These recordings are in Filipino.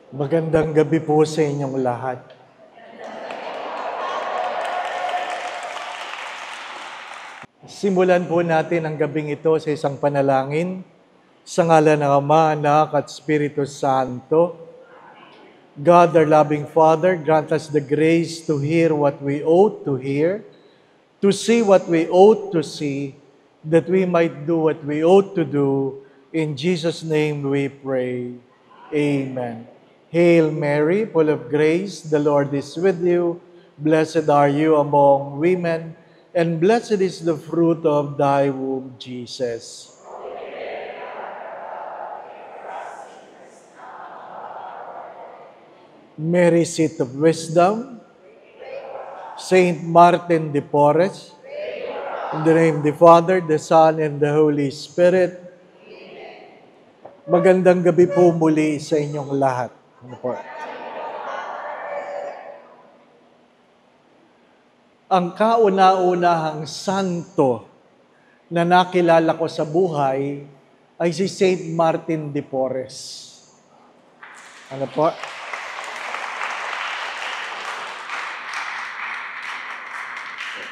Magandang gabi po sa inyong lahat. Simulan po natin ang gabing ito sa isang panalangin. Sa ngalan ng Ama, Anak at Espiritu Santo. God, our loving Father, grant us the grace to hear what we ought to hear, to see what we ought to see, that we might do what we ought to do. In Jesus' name we pray. Amen. Hail Mary, full of grace, the Lord is with you. Blessed are you among women, and blessed is the fruit of thy womb, Jesus. Mary, seat of wisdom, Saint Martin de Porres, in the name of the Father, the Son, and the Holy Spirit. Magandang gabi po muli sa inyong lahat. Ano po? Ang kauna-unahang santo na nakilala ko sa buhay ay si Saint Martin de Porres. Ano po?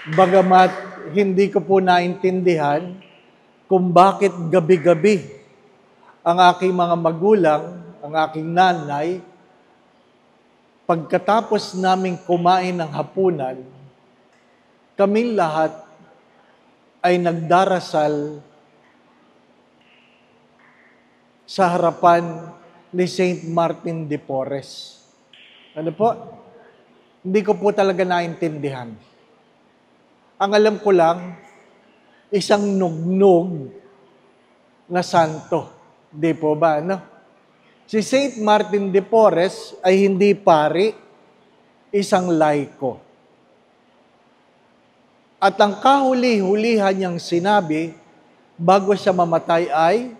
Bagamat hindi ko po naintindihan kung bakit gabi-gabi ang aking mga magulang, ang aking nanay, pagkatapos naming kumain ng hapunan, kaming lahat ay nagdarasal sa harapan ni Saint Martin de Porres. Ano po? Hindi ko po talaga naintindihan. Ang alam ko lang, isang nugnog na santo. Di po ba, no? Si Saint Martin de Porres ay hindi pari, isang laiko. At ang kahuli-hulihan niyang sinabi, bago siya mamatay ay,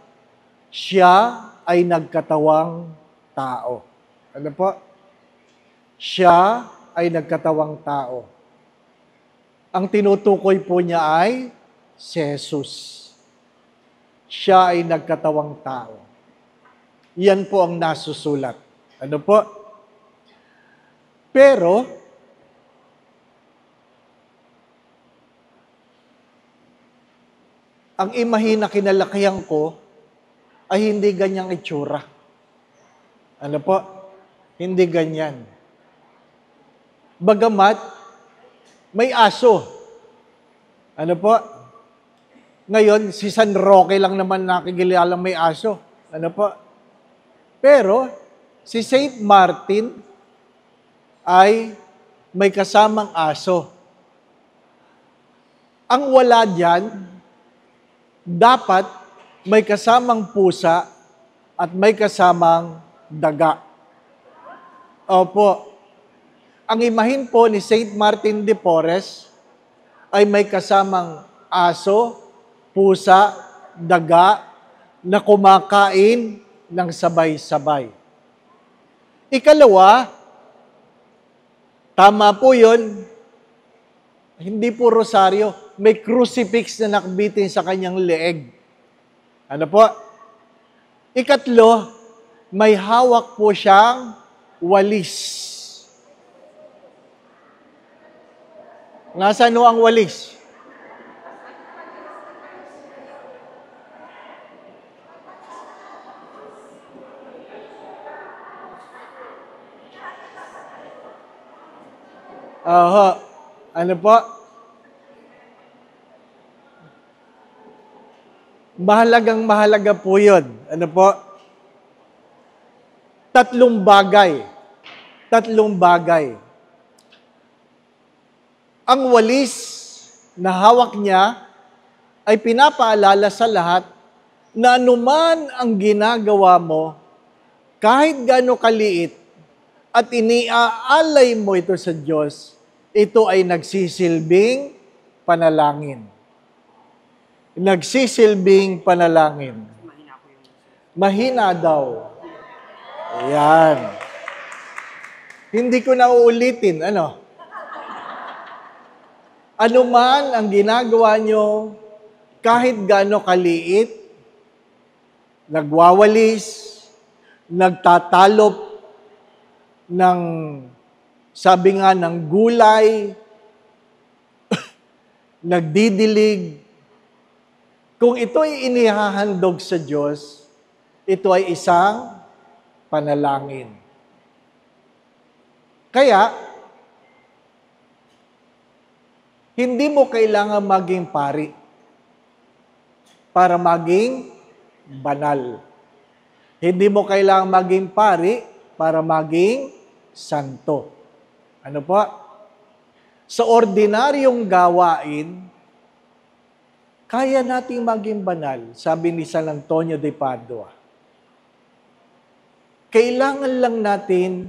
siya ay nagkatawang tao. Ano po? Siya ay nagkatawang tao. Ang tinutukoy po niya ay si Jesus. Siya ay nagkatawang tao. Yan po ang nasusulat. Ano po? Pero, ang imahe na kinalakihan ko ay hindi ganyang itsura. Ano po? Hindi ganyan. Bagamat, may aso. Ano po? Ngayon, si San Roque lang naman nakikilalang may aso. Ano po? Pero, si Saint Martin ay may kasamang aso. Ang wala dyan, dapat may kasamang pusa at may kasamang daga. Opo. Ang imahin po ni Saint Martin de Porres ay may kasamang aso, pusa, daga na kumakain ng sabay-sabay. Ikalawa, tama po yun, hindi po rosaryo, may crucifix na nakbitin sa kanyang leeg. Ano po? Ikatlo, may hawak po siyang walis. Nasaan ang walis? Ano po? Mahalaga po yun. Ano po? Tatlong bagay. Ang walis na hawak niya ay pinapaalala sa lahat na anuman ang ginagawa mo, kahit gaano kaliit, at iniaalay mo ito sa Diyos, ito ay nagsisilbing panalangin. Nagsisilbing panalangin. Mahina daw. Ayan. Hindi ko na uulitin. Ano? Ano man ang ginagawa nyo, kahit gaano kaliit, nagwawalis, nagtatalop, ng, sabi nga, ng gulay, nagdidilig. Kung ito ay inihahandog sa Diyos, ito ay isang panalangin. Kaya, hindi mo kailangan maging pari para maging banal. Hindi mo kailangan maging pari para maging santo. Ano po? Sa ordinaryong gawain, kaya nating maging banal, sabi ni San Antonio de Padua. Kailangan lang natin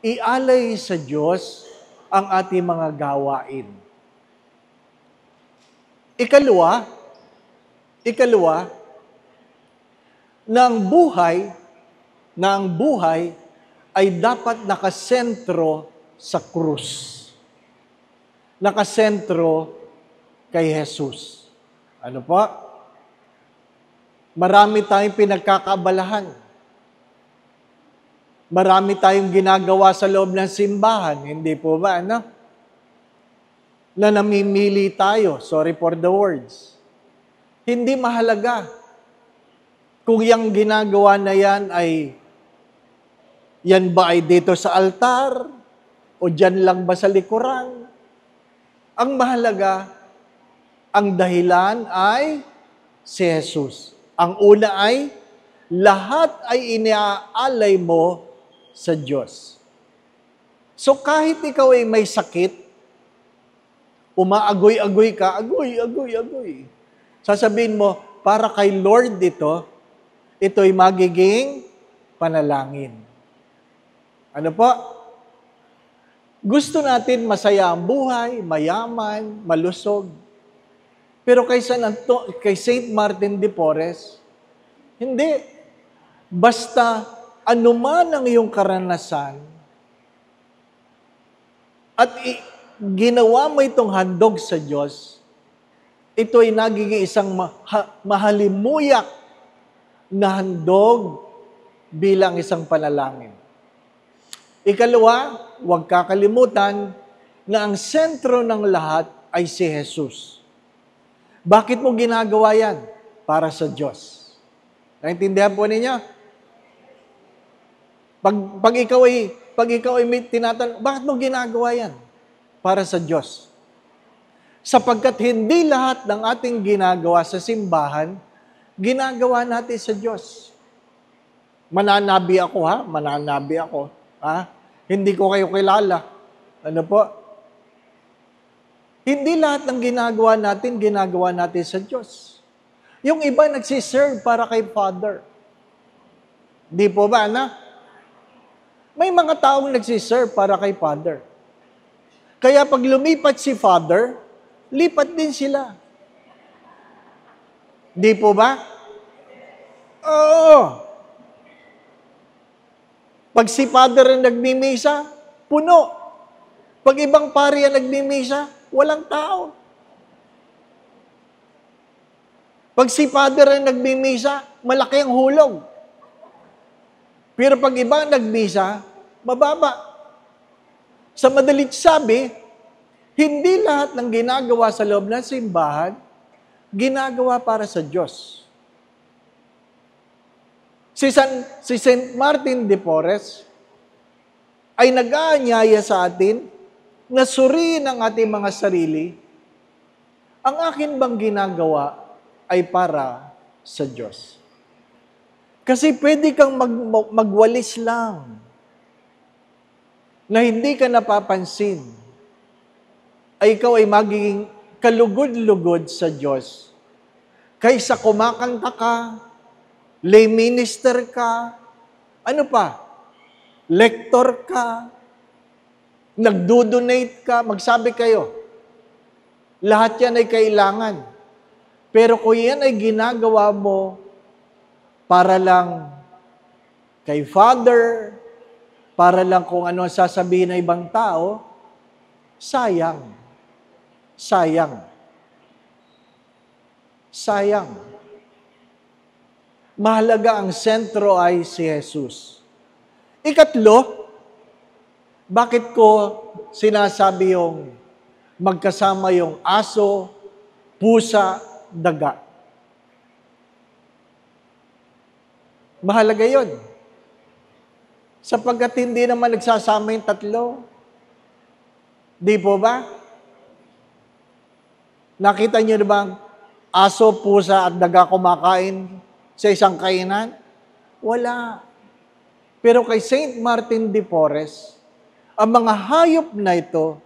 ialay sa Diyos ang ating mga gawain. Ikalawa, na ang buhay ay dapat nakasentro sa krus. Nakasentro kay Jesus. Ano po? Marami tayong pinagkakaabalahan. Marami tayong ginagawa sa loob ng simbahan. Hindi po ba, ano? Na namimili tayo. Sorry for the words. Hindi mahalaga kung yung ginagawa na yan ba ay dito sa altar o dyan lang ba sa likuran. Ang mahalaga, ang dahilan ay si Jesus. Ang una ay, lahat ay iniaalay mo sa Diyos. So kahit ikaw ay may sakit, umaagoy-agoy ka, agoy. Sasabihin mo, para kay Lord ito'y magiging panalangin. Ano po? Gusto natin masaya ang buhay, mayaman, malusog. Pero kay Saint Martin de Porres, hindi. Basta anuman ang iyong karanasan at ginawa mo itong handog sa Diyos, ito ay nagiging isang mahalimuyak na handog bilang isang panalangin. Ikalawa, huwag kakalimutan na ang sentro ng lahat ay si Jesus. Bakit mo ginagawa yan? Para sa Diyos. Naintindihan po ninyo? Pag ikaw ay may tinatanong, bakit mo ginagawa yan? Para sa Diyos. Sapagkat hindi lahat ng ating ginagawa sa simbahan, ginagawa natin sa Diyos. Mananabi ako, ha? Mananabi ako. Ha? Hindi ko kayo kilala. Ano po? Hindi lahat ng ginagawa natin sa Diyos. Yung iba nagsiserve para kay Father. Di po ba, na? May mga taong nagsiserve para kay Father. Kaya pag lumipat si Father, lipat din sila. Di po ba? Oo. Pag si Father ang nagmimisa, puno. Pag ibang pari ang nagmimisa, walang tao. Pag si Father ang nagmimisa, malaki ang hulog. Pero pag iba ang nagmisa, mababa. Sa madalit sabi, hindi lahat ng ginagawa sa loob ng simbahan, ginagawa para sa Diyos. Si Saint Martin de Porres ay nag-aanyaya sa atin na suriin ang ating mga sarili. Ang akin bang ginagawa ay para sa Diyos. Kasi pwede kang magwalis lang na hindi ka napapansin ay ikaw ay magiging kalugod-lugod sa Diyos kaysa kumakanta ka, lay minister ka, ano pa? Lector ka, nagdo-donate ka, magsabi kayo. Lahat yan ay kailangan. Pero kung yan ay ginagawa mo para lang kay Father, para lang kung ano ang sasabihin ng ibang tao, sayang. Sayang. Sayang. Mahalaga ang sentro ay si Jesus. Ikatlo, Bakit ko sinasabi yung magkasama yung aso, pusa, daga? Mahalaga yun. Sapagkat hindi naman nagsasama yung tatlo. Di po ba? Nakita niyo na bang aso, pusa at daga kumakain sa isang kainan? Wala. Pero kay Saint Martin de Porres, ang mga hayop na ito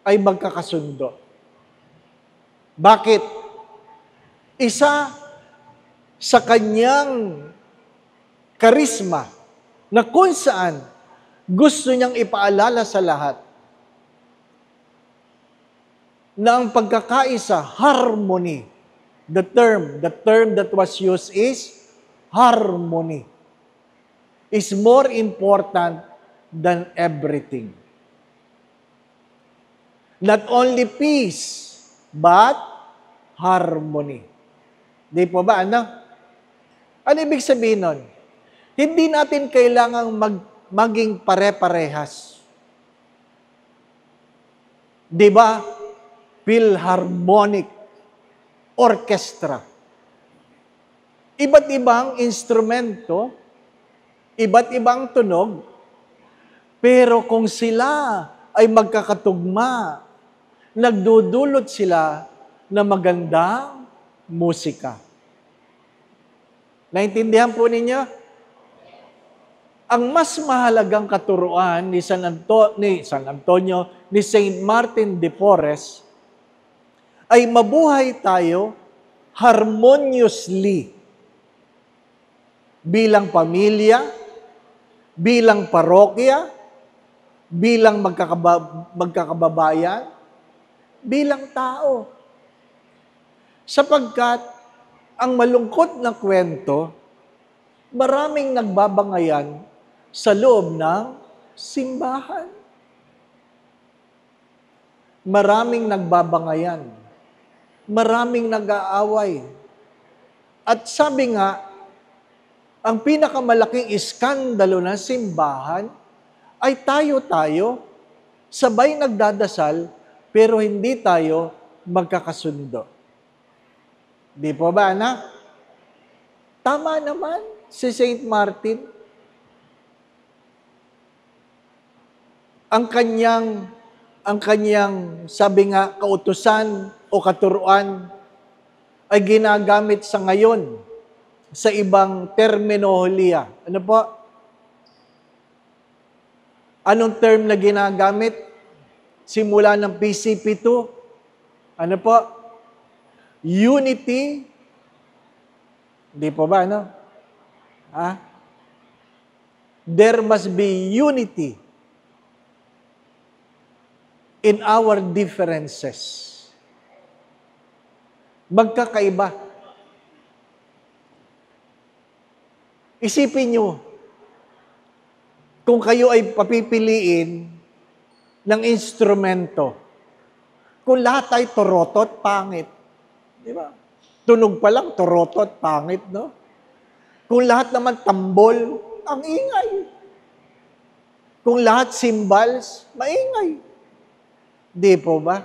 ay magkakasundo. Bakit? Isa sa kanyang karisma na kung saan gusto niyang ipaalala sa lahat na ang pagkakaisa, harmony. The term that was used is harmony. Is more important than everything. Not only peace, but harmony. Di po ba, ano? Ano ibig sabihin nun? Hindi natin kailangang maging pare-parehas. Di ba? Philharmonic Orchestra. Iba't ibang instrumento, iba't ibang tunog, pero kung sila ay magkakatugma, nagdudulot sila na magandang musika. Naintindihan po ninyo? Ang mas mahalagang katuruan ni Saint Martin de Porres ay mabuhay tayo harmoniously bilang pamilya, bilang parokya, bilang magkakababayan, bilang tao. Sapagkat ang malungkot na kwento, maraming nagbabangayan sa loob ng simbahan. Maraming nagbabangayan. Maraming nag-aaway. At sabi nga, ang pinakamalaking iskandalo ng simbahan ay tayo-tayo, sabay nagdadasal, pero hindi tayo magkakasundo. Di po ba, anak? Tama naman si Saint Martin. Ang kanyang, sabi nga, kautusan o katuruan ay ginagamit sa ngayon sa ibang terminolohiya. Ano po? Anong term na ginagamit? Simula ng PCP2. Ano po? Unity. Hindi po ba, ano? There must be unity in our differences. Magkakaiba. Isipin nyo, kung kayo ay papipiliin ng instrumento, kung lahat ay torotot, pangit. Di ba? Tunog pa lang, torotot, pangit, no? Kung lahat naman tambol, ang ingay. Kung lahat cymbals, maingay. Di po ba?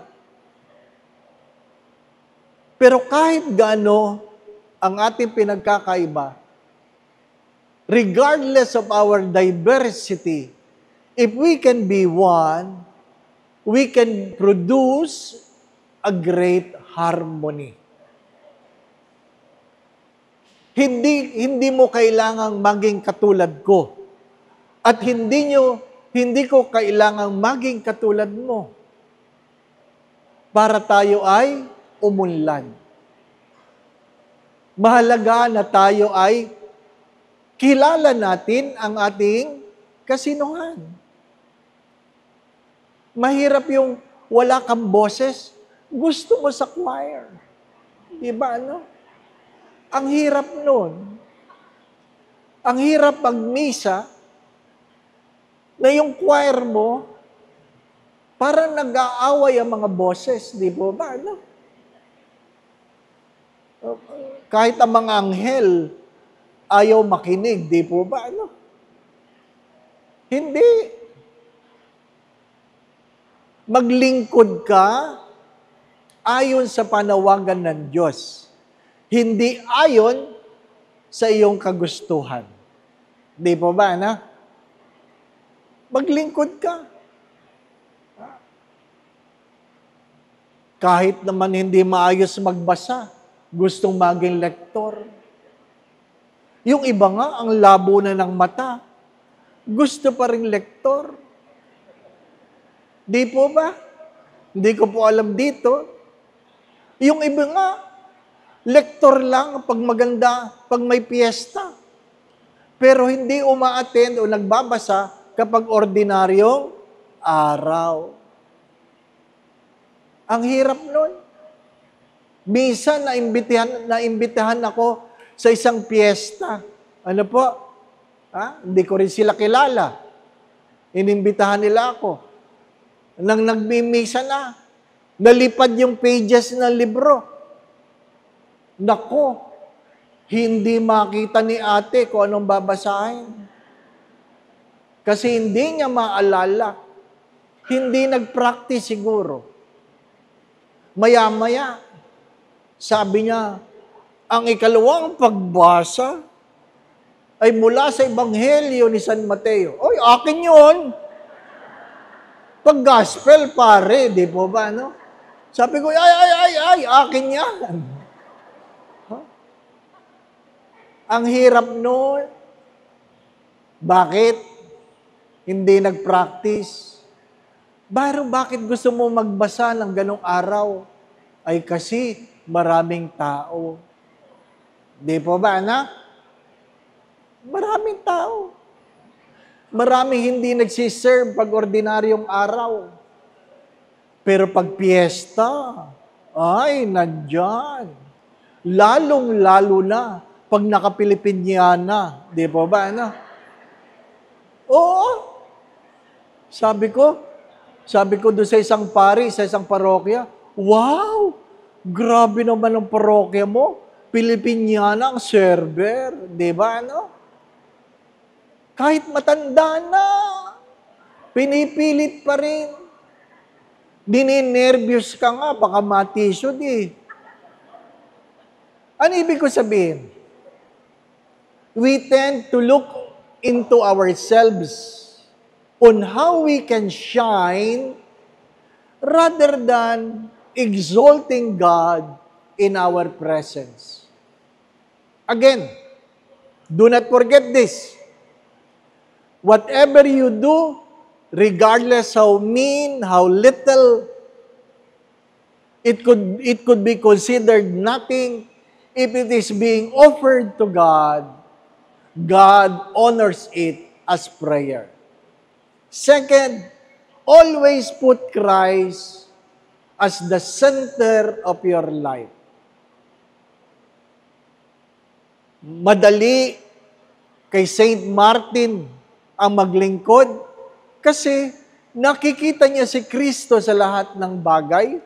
Pero kahit gaano ang ating pinagkakaiba, regardless of our diversity, if we can be one, we can produce a great harmony. Hindi mo kailangang maging katulad ko. At hindi ko kailangang maging katulad mo. Para tayo ay umunlad. Mahalaga na tayo ay kilala natin ang ating kasinuhan. Mahirap yung wala kang boses, gusto mo sa choir. Diba, ano? Ang hirap nun. Ang hirap magmisa na yung choir mo, parang nag-aaway ang mga boses. Di po ba, ano? Kahit ang mga anghel, ayaw makinig. Di po ba, ano? Hindi. Maglingkod ka ayon sa panawagan ng Diyos. Hindi ayon sa iyong kagustuhan. Di po ba, na? Maglingkod ka. Kahit naman hindi maayos magbasa, gustong maging lektor. Yung iba nga, ang labo na ng mata, gusto pa rin lektor. Di po ba? Hindi ko po alam dito. Yung iba nga, lektor lang pag maganda, pag may piyesta. Pero hindi uma-attend o nagbabasa kapag ordinaryong araw. Ang hirap nun. Minsan naimbitahan ako sa isang piyesta. Ano po? Hindi ko rin sila kilala. Inimbitahan nila ako. Nang nagmimisa na, nalipad yung pages ng libro. Nako, hindi makita ni ate kung anong babasahin. Kasi hindi niya maalala. Hindi nag-practice siguro. Maya-maya, sabi niya, ang ikalawang pagbasa ay mula sa Ebanghelyo ni San Mateo. Oy, akin yun. Pag gospel, pare, di po ba, no? Sabi ko, ay, akin yan. Ang hirap nun. Bakit? Hindi nag-practice. Bakit gusto mo magbasa ng ganong araw? Ay kasi maraming tao. Di po ba, anak? Maraming tao. Maraming hindi nagsiserve pag ordinaryong araw. Pero pag piyesta, ay, nandyan. Lalong-lalo na pag nakapilipinyana. Di po ba, ano? Oo. Sabi ko doon sa isang pari, sa isang parokya, wow! Grabe naman ang parokya mo. Pilipinyana ang server. Di ba, ano? Kahit matanda na, pinipilit pa rin. Dininervyos ka nga, baka matisod eh. Ano ibig ko sabihin? We tend to look into ourselves on how we can shine rather than exalting God in our presence. Again, do not forget this. Whatever you do, regardless how mean, how little, it could be considered nothing if it is being offered to God. God honors it as prayer. Second, always put Christ as the center of your life. Madali kay Saint Martin ang maglingkod kasi nakikita niya si Kristo sa lahat ng bagay.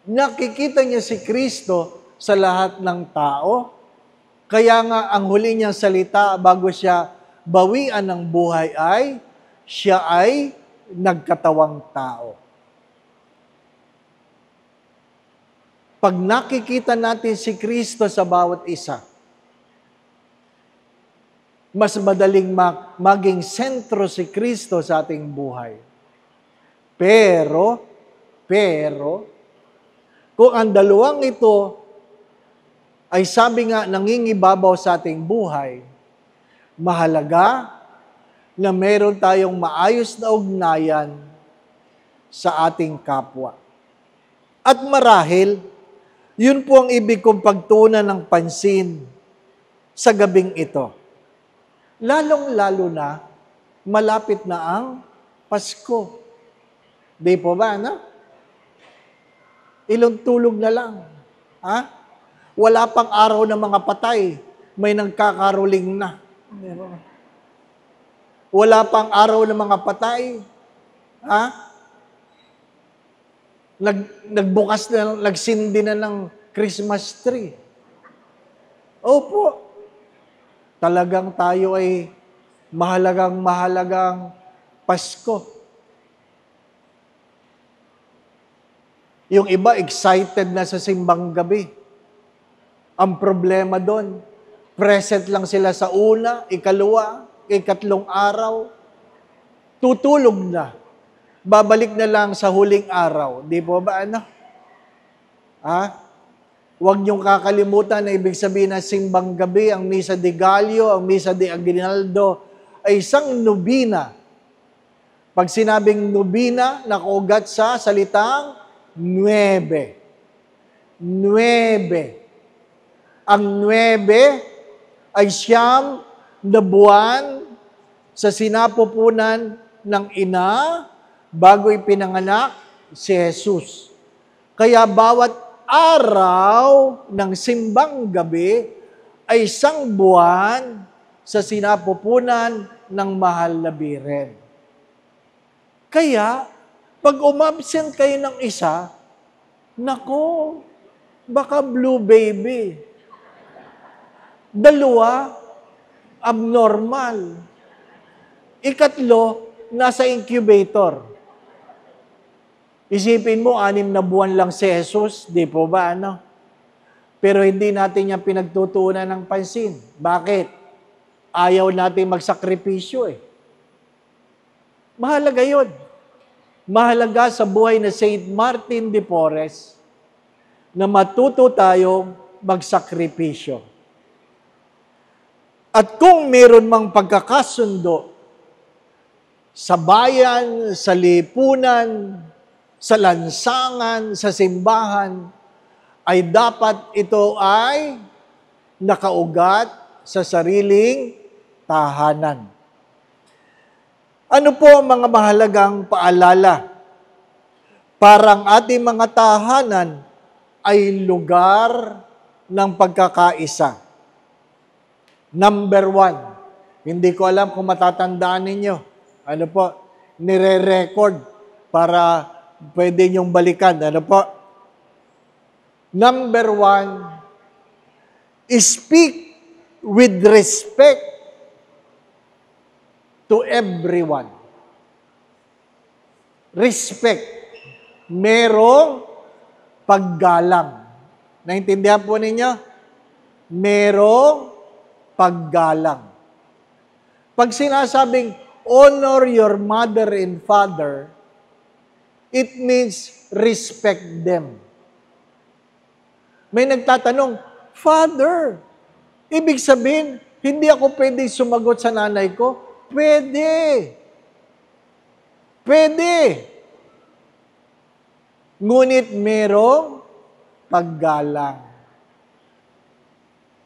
Nakikita niya si Kristo sa lahat ng tao. Kaya nga ang huli niyang salita bago siya bawian ng buhay ay, siya ay nagkatawang tao. Pag nakikita natin si Kristo sa bawat isa, mas madaling maging sentro si Kristo sa ating buhay. Pero, kung ang dalawang ito ay sabi nga nangingibabaw sa ating buhay, mahalaga na meron tayong maayos na ugnayan sa ating kapwa. At marahil, yun po ang ibig kong pagtuunan ng pansin sa gabing ito. Lalong-lalo na, malapit na ang Pasko. Di po ba, na? Ilang tulog na lang. Ha? Wala pang araw ng mga patay, may nagkakaroling na. Wala pang araw ng mga patay. Ha? Nagbukas na, nagsindi na ng Christmas tree. Opo. Talagang tayo ay mahalagang Pasko. Yung iba, excited na sa simbang gabi. Ang problema doon, present lang sila sa una, ikalawa, ikatlong araw, tutulog na. Babalik na lang sa huling araw. Di po ba, ano? Huwag niyong kakalimutan na ibig sabihin ng simbang gabi, ang Misa de Gallo, ang Misa de Aguinaldo, ay isang nobina. Pag sinabing nobina, nakaugat sa salitang 9. 9. Ang 9 ay siyam na buwan sa sinapupunan ng ina bago ipinanganak si Jesus. Kaya bawat araw ng simbang gabi ay isang buwan sa sinapupunan ng mahal na Birhen. Kaya, pag umabsent kayo ng isa, nako, baka blue baby. 2, abnormal. 3, nasa incubator. Isipin mo, 6 na buwan lang si Jesus, di po ba, ano? Pero hindi natin yan pinagtutuunan ng pansin. Bakit? Ayaw natin magsakripisyo eh. Mahalaga yun. Mahalaga sa buhay na Saint Martin de Porres na matuto tayong magsakripisyo. At kung meron mang pagkakasundo sa bayan, sa lipunan, sa lansangan, sa simbahan, ay dapat ito ay nakaugat sa sariling tahanan. Ano po ang mga mahalagang paalala? Parang ating mga tahanan ay lugar ng pagkakaisa. Number 1, hindi ko alam kung matatandaan ninyo. Ano po? Nire-record para pwede niyong balikan. Ano po? Number 1, speak with respect to everyone. Respect. Merong paggalang. Naintindihan po ninyo? Merong paggalang. Pag sinasabing, honor your mother and father, it means respect them. May nagtatanong, Father, ibig sabihin, hindi ako pwedeng sumagot sa nanay ko? Pwede. Pwede. Ngunit merong paggalang.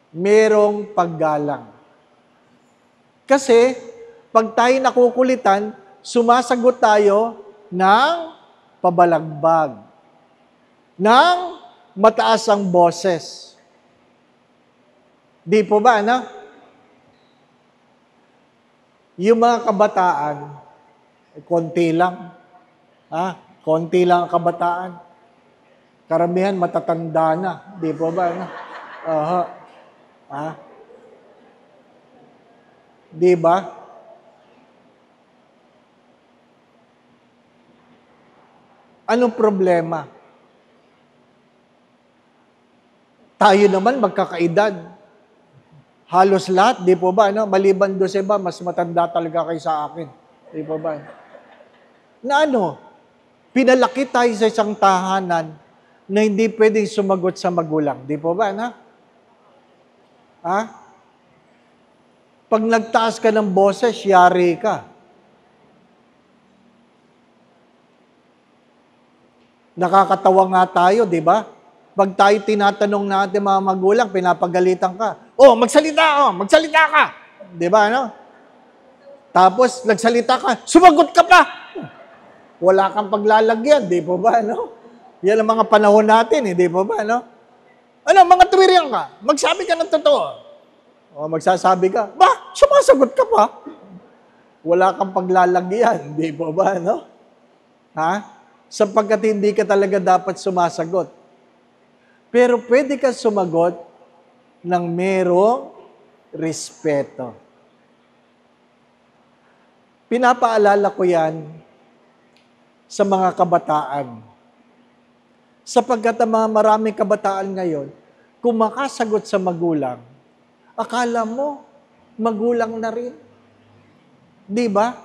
Merong paggalang. Kasi, pag tayo nakukulitan, sumasagot tayo ng pabalagbag. Ng mataas ang boses. Di po ba, ano? Yung mga kabataan, konti lang. Konti lang ang kabataan. Karamihan matatanda na. Di po ba? Ano? Di ba? Anong problema? Tayo naman magkakaedad. Halos lahat, di po ba? No? Maliban doon sa iba, mas matanda talaga kayo sa akin. Di po ba? Na ano? Pinalaki tayo sa isang tahanan na hindi pwedeng sumagot sa magulang. Di po ba? Na? Pag nagtaas ka ng boses, yari ka. Nakakatawa nga tayo, di ba? Pag tayo tinatanong natin mga magulang, pinapagalitan ka. Oh, magsalita ka. Di ba, ano? Tapos, nagsalita ka, sumagot ka pa. Wala kang paglalagyan, di po ba, ano? Yan ang mga panahon natin, di po ba, ano? Ano, mga tuwiriang ka, magsabi ka ng totoo. O, magsasabi ka, sumasagot ka pa. Wala kang paglalagyan, di po ba, ano? Sapagkat hindi ka talaga dapat sumasagot. Pero pwede ka sumagot ng merong respeto. Pinapaalala ko yan sa mga kabataan Sapagkat ang mga maraming kabataan ngayon, kung makasagot sa magulang, akala mo, magulang na rin. Di ba?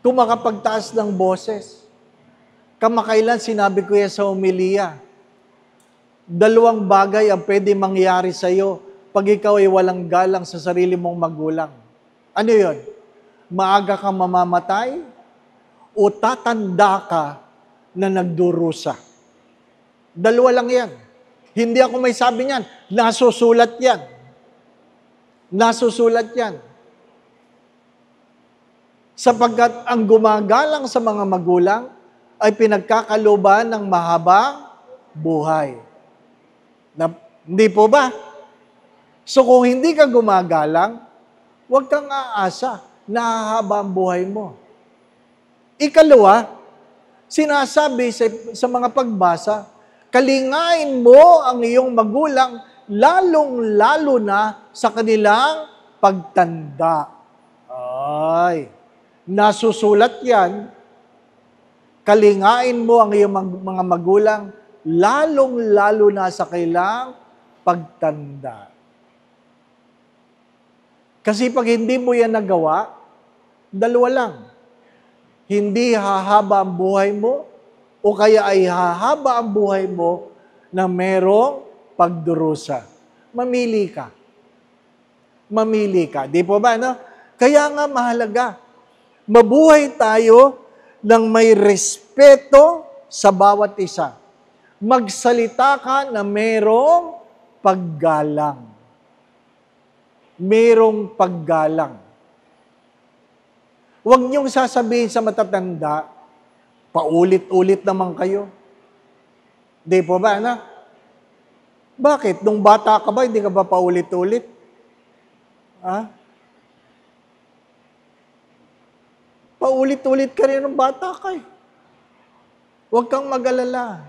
Kung makapagtaas ng boses. Kamakailan sinabi ko yan sa homilia, 2 bagay ang pwede mangyari sa iyo pag ikaw ay walang galang sa sarili mong magulang. Ano yun? Maaga kang mamamatay o tatanda ka na nagdurusa. 2 lang yan. Hindi ako may sabi niyan. Nasusulat yan. Nasusulat yan. Sapagkat ang gumagalang sa mga magulang ay pinagkakaloban ng mahabang buhay. Hindi po ba? So kung hindi ka gumagalang, huwag kang aasa na hahaba ang buhay mo. Ikalawa, sinasabi sa mga pagbasa, kalingain mo ang iyong magulang, lalong-lalo na sa kanilang pagtanda. Ay, nasusulat yan, kalingain mo ang iyong mga magulang, lalong-lalo na sa kanilang pagtanda. Kasi pag hindi mo yan nagawa, 2 lang. Hindi hahaba ang buhay mo, o kaya ay hahaba ang buhay mo na merong pagdurusa. Mamili ka. Mamili ka. Di po ba, no? Kaya nga mahalaga, mabuhay tayo ng may respeto sa bawat isa. Magsalita ka na merong paggalang. Merong paggalang. Huwag niyong sasabihin sa matatanda, paulit-ulit naman kayo. Di po ba, na? Bakit? Nung bata ka ba, hindi ka ba paulit-ulit? Ha? Paulit-ulit ka rin nung bata ka eh. Huwag kang mag-alala.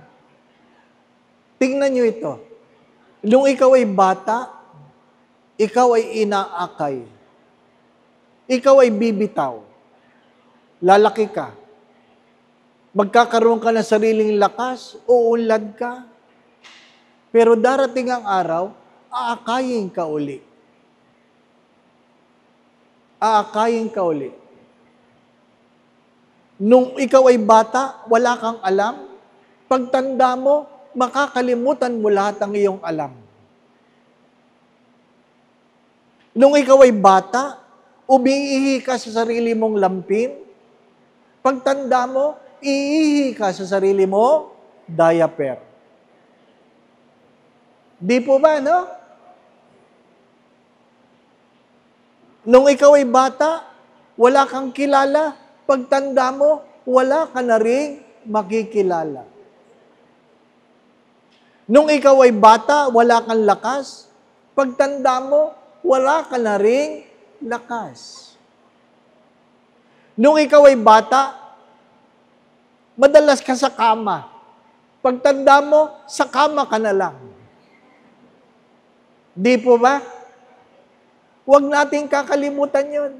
Tingnan niyo ito. Nung ikaw ay bata, ikaw ay inaakay. Ikaw ay bibitaw. Lalaki ka. Magkakaroon ka ng sariling lakas, uunlad ka. Pero darating ang araw, aakayin ka uli. Aakayin ka uli. Nung ikaw ay bata, wala kang alam. Pagtanda mo, makakalimutan mo lahat ng iyong alam. Nung ikaw ay bata, umiihi ka sa sarili mong lampin. Pagtanda mo, iihi ka sa sarili mo, diaper. Di po ba, no? Nung ikaw ay bata, wala kang kilala. Pagtanda mo, wala ka na rin makikilala. Nung ikaw ay bata, wala kang lakas. Pagtanda mo, wala ka na rin lakas. Nung ikaw ay bata, madalas ka sa kama. Pagtanda mo, sa kama ka na lang. Di po ba? Huwag nating kakalimutan yun.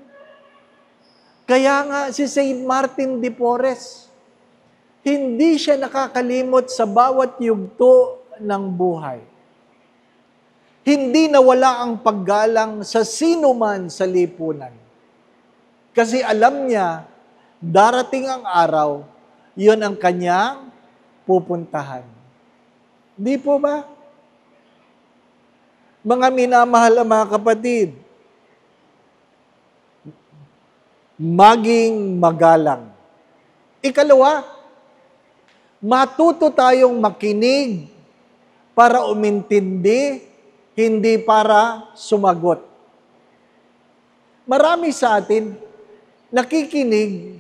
Kaya nga si Saint Martin de Porres, hindi siya nakakalimot sa bawat yugto ng buhay. Hindi nawala ang paggalang sa sino man sa lipunan. Kasi alam niya, darating ang araw, yun ang kanyang pupuntahan. Di po ba? Mga minamahal mga kapatid, maging magalang. Ikalawa, matuto tayong makinig para umintindi, hindi para sumagot. Marami sa atin, nakikinig,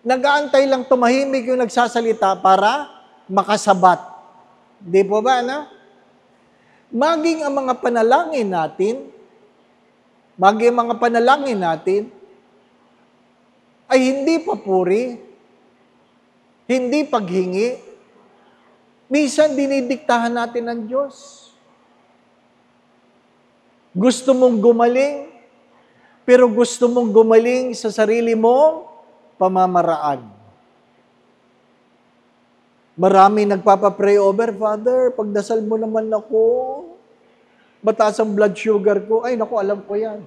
nag-aantay lang tumahimik yung nagsasalita para makasabat. Di po ba, na? Maging ang mga panalangin natin, ay hindi papuri, hindi paghingi. Minsan dinidiktahan natin ng Diyos. Gusto mong gumaling, pero gusto mong gumaling sa sarili mong pamamaraan. Marami nagpapa-pray over, Father, pagdasal mo naman ako. Mataas ang blood sugar ko. Ay, naku, alam ko yan.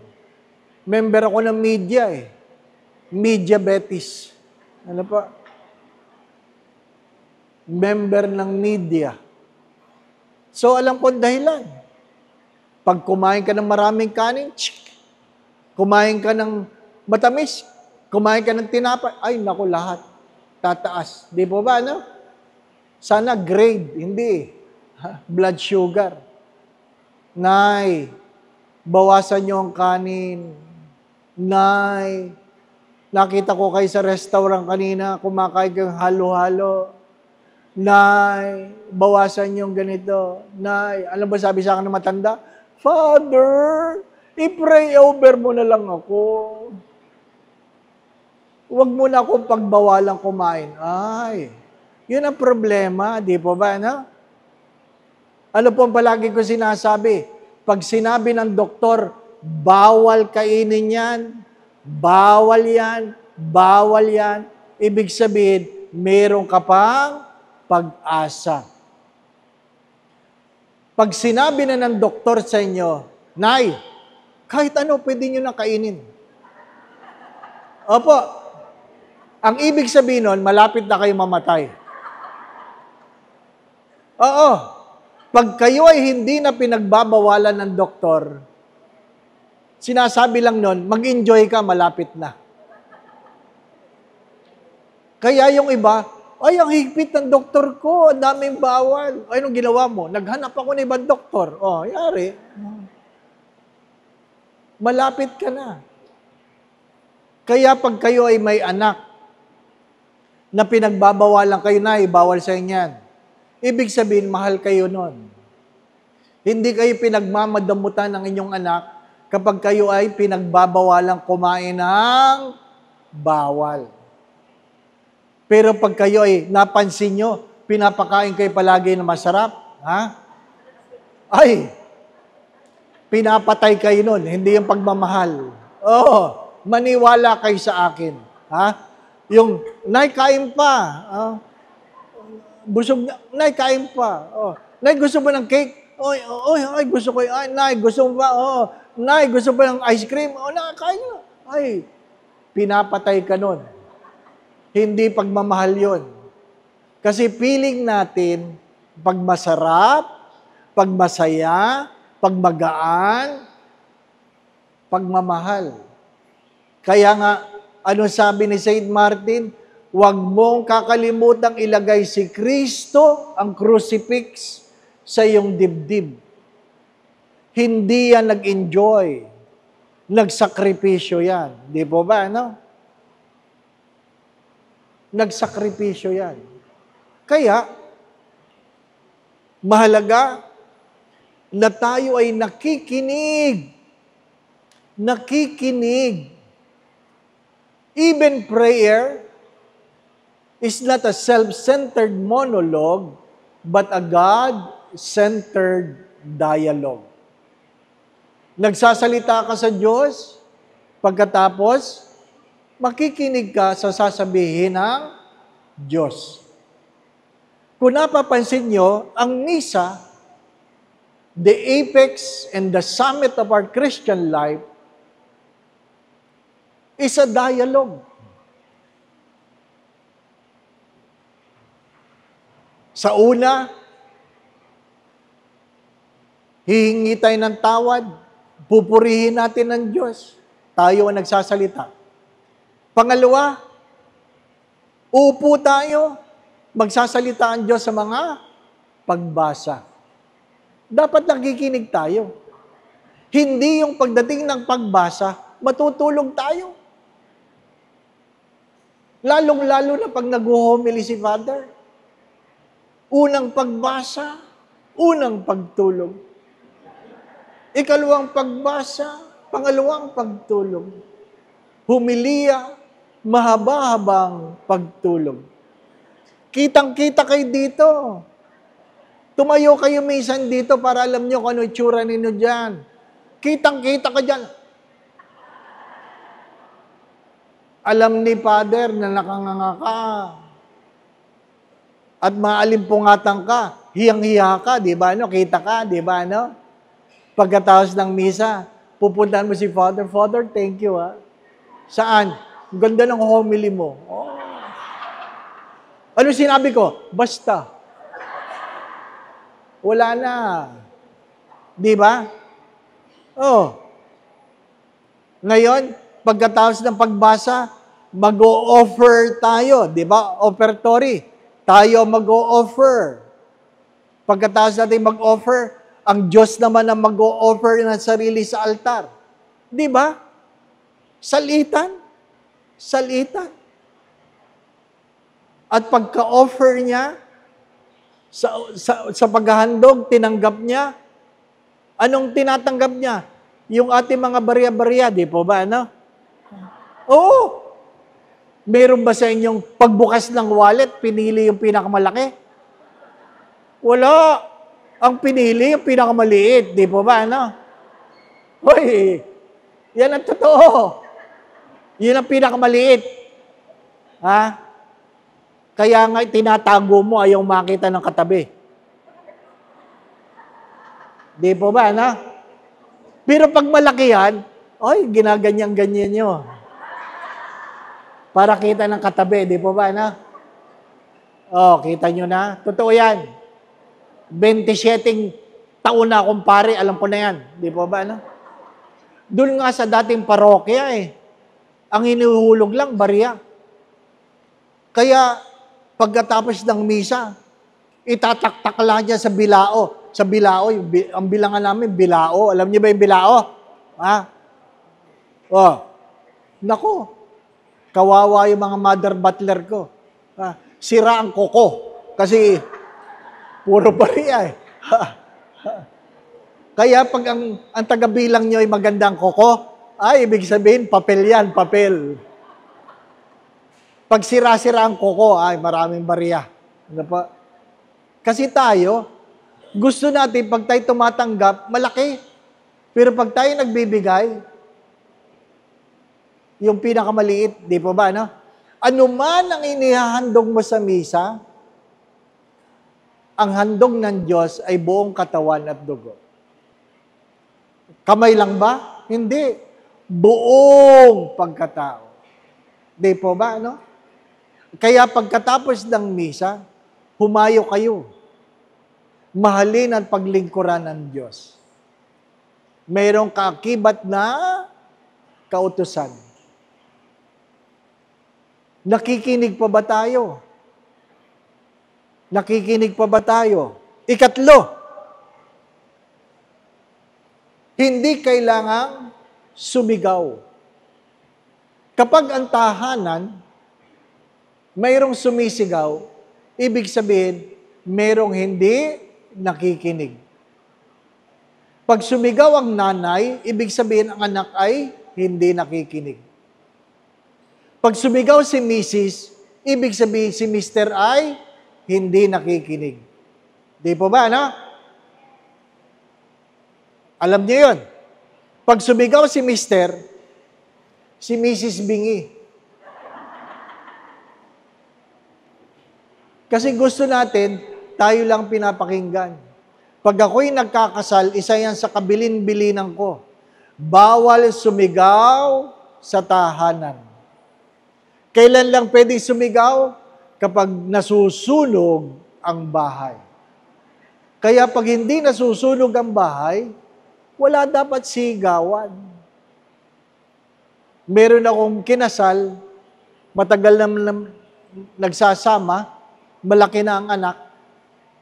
Member ako ng media eh. Media Betis. Ano pa? Member ng media. So, alam ko ang dahilan. Pag kumain ka ng maraming kanin, kumain ka ng matamis, kumain ka ng tinapay, ay, naku, lahat. Tataas. Di po ba, no? Sana grade, hindi. Blood sugar. Nay, bawasan niyo ang kanin. Nay, nakita ko kayo sa restaurant kanina, kumakain kang halo-halo. Nay, bawasan niyo ang ganito. Nay, alam ba sabi sa akin ng matanda? Father, i-pray over mo na lang ako. Huwag mo na akong pagbawalang kumain. Ay, yun ang problema, di po ba, no? Ano po ang palagi ko sinasabi? Pag sinabi ng doktor, bawal kainin yan, bawal yan, bawal yan, ibig sabihin, meron ka pang pag-asa. Pag sinabi na ng doktor sa inyo, Nay, kahit ano pwede nyo na kainin. Opo, ang ibig sabihin nun, malapit na kayo mamatay. Oo. Pag kayo ay hindi na pinagbabawalan ng doktor, sinasabi lang nun, mag-enjoy ka, malapit na. Kaya yung iba, ay, ang higpit ng doktor ko, ang daming bawal. Ay, anong ginawa mo? Naghanap ako ng ibang doktor. Oh, yari. Malapit ka na. Kaya pag kayo ay may anak, na pinagbabawalan kayo na, bawal sa inyan. Ibig sabihin, mahal kayo nun. Hindi kayo pinagmamadamutan ng inyong anak kapag kayo ay pinagbabawalang kumain ng bawal. Pero pag kayo ay napansin nyo, pinapakain kayo palagi na masarap, ha? Ay, pinapatay kayo nun, hindi yung pagmamahal. Oo, maniwala kayo sa akin, ha? Yung, Nay, kain pa. Busog na, Nay, kain pa. Oh. Nay, gusto mo ng cake? Oy, ay, gusto ko. Ay, Nay, gusto mo ba? Oh. Nay, gusto mo ng ice cream? Oh, kain na. Ay, pinapatay ka nun. Hindi pagmamahal yun. Kasi feeling natin, pag masarap, pag masaya, pag magaan, pagmamahal. Kaya nga, ano sabi ni Saint Martin? Huwag mong kakalimutang ilagay si Kristo, ang crucifix, sa iyong dibdib. Hindi yan nag-enjoy. Nagsakripisyo yan. Di po ba, no? Nagsakripisyo yan. Kaya, mahalaga na tayo ay nakikinig. Nakikinig. Even prayer is not a self-centered monologue, but a God-centered dialogue. Nagsasalita ka sa Diyos, pagkatapos, makikinig ka sa sasabihin ng Diyos. Kung napapansin nyo, ang misa, the apex and the summit of our Christian life, is a dialogue. Sa una, hihingi tayo ng tawad, pupurihin natin ng Diyos. Tayo ang nagsasalita. Pangalawa, upo tayo, magsasalita ang Diyos sa mga pagbasa. Dapat nakikinig tayo. Hindi yung pagdating ng pagbasa, matutulog tayo. Lalong-lalo na pag nag-homily si Father. Unang pagbasa, unang pagtulog. Ikalawang pagbasa, pangalawang pagtulog. Humiliya, mahaba-habang pagtulog. Kitang-kita kayo dito. Tumayo kayo minsan dito para alam nyo kung ano itsura ninyo dyan. Kitang-kita ka dyan. Alam ni Father na nakanganga ka. At maalimpungatan ka, hiyang-hiya ka, di ba, no? Kita ka, di ba, no? Pagkatapos ng misa, pupuntahan mo si Father, Father, thank you, ha? Saan? Ang ganda ng homily mo. Oh. Ano sinabi ko? Basta. Wala na. Di ba? Oh. Ngayon, pagkatapos ng pagbasa, mag-o-offer tayo. Di ba? Offertory. Tayo mag-o-offer. Pagkatapos natin mag-offer, ang Diyos naman ang mag-o-offer ng sarili sa altar. Di ba? Salitan. Salitan. At pagka-offer niya, sa paghahandog, tinanggap niya. Anong tinatanggap niya? Yung ating mga barya-barya, di po ba, ano? Oo. Meron ba sa inyong pagbukas ng wallet, pinili yung pinakamalaki? Wala. Ang pinili yung pinakamaliit, di po ba, ano? Hoy, yan ang totoo. Yun ang pinakamaliit. Ha? Kaya nga tinatago mo, ayaw makita ng katabi. Di po ba, ano? Pero pag malaki yan, ay, ginaganyan-ganyan nyo. Para kita ng katabi, di po ba, ano? Oh, kita nyo na? Totoo yan. 27 taon na akong pare, alam ko na yan. Di po ba, ano? Doon nga sa dating parokya ang hinuhulog lang, barya. Kaya, pagkatapos ng misa, itataktak lang dyan sa bilao. Sa bilao, ang bilangan namin, bilao. Alam niyo ba yung bilao? Ha? Oh. Nako. Kawawa yung mga mother butler ko. Ha? Sira ang koko. Kasi, puro bariya eh. Kaya pag ang tagabilang nyo ay magandang koko, ay, ibig sabihin, papel yan, papel. Pag sira-sira ang koko, ay, maraming bariya. Ano pa? Kasi tayo, gusto natin, pag tayo tumatanggap, malaki. Pero pag tayo nagbibigay, yung pinakamaliit, di po ba, no? Ano man ang inihahandog mo sa misa, ang handog ng Diyos ay buong katawan at dugo. Kamay lang ba? Hindi. Buong pagkatao. Di po ba, no? Kaya pagkatapos ng misa, humayo kayo. Mahalin at paglingkuran ng Diyos. Mayroong kaakibat na kautusan. Nakikinig pa ba tayo? Nakikinig pa ba tayo? Ikatlo, hindi kailangang sumigaw. Kapag ang tahanan, mayroong sumisigaw, ibig sabihin, mayroong hindi nakikinig. Pag sumigaw ang nanay, ibig sabihin ang anak ay hindi nakikinig. Pag sumigaw si Mrs., ibig sabihin si Mr. ay hindi nakikinig. Di po ba, no? Alam niyo yun. Pag sumigaw si Mr., si Mrs. bingi. Kasi gusto natin, tayo lang pinapakinggan. Pag ako'y nagkakasal, isa yan sa kabilin-bilinan ko. Bawal sumigaw sa tahanan. Kailan lang pwedeng sumigaw? Kapag nasusunog ang bahay. Kaya pag hindi nasusunog ang bahay, wala dapat sigawan. Meron akong kinasal, matagal na nagsasama, malaki na ang anak,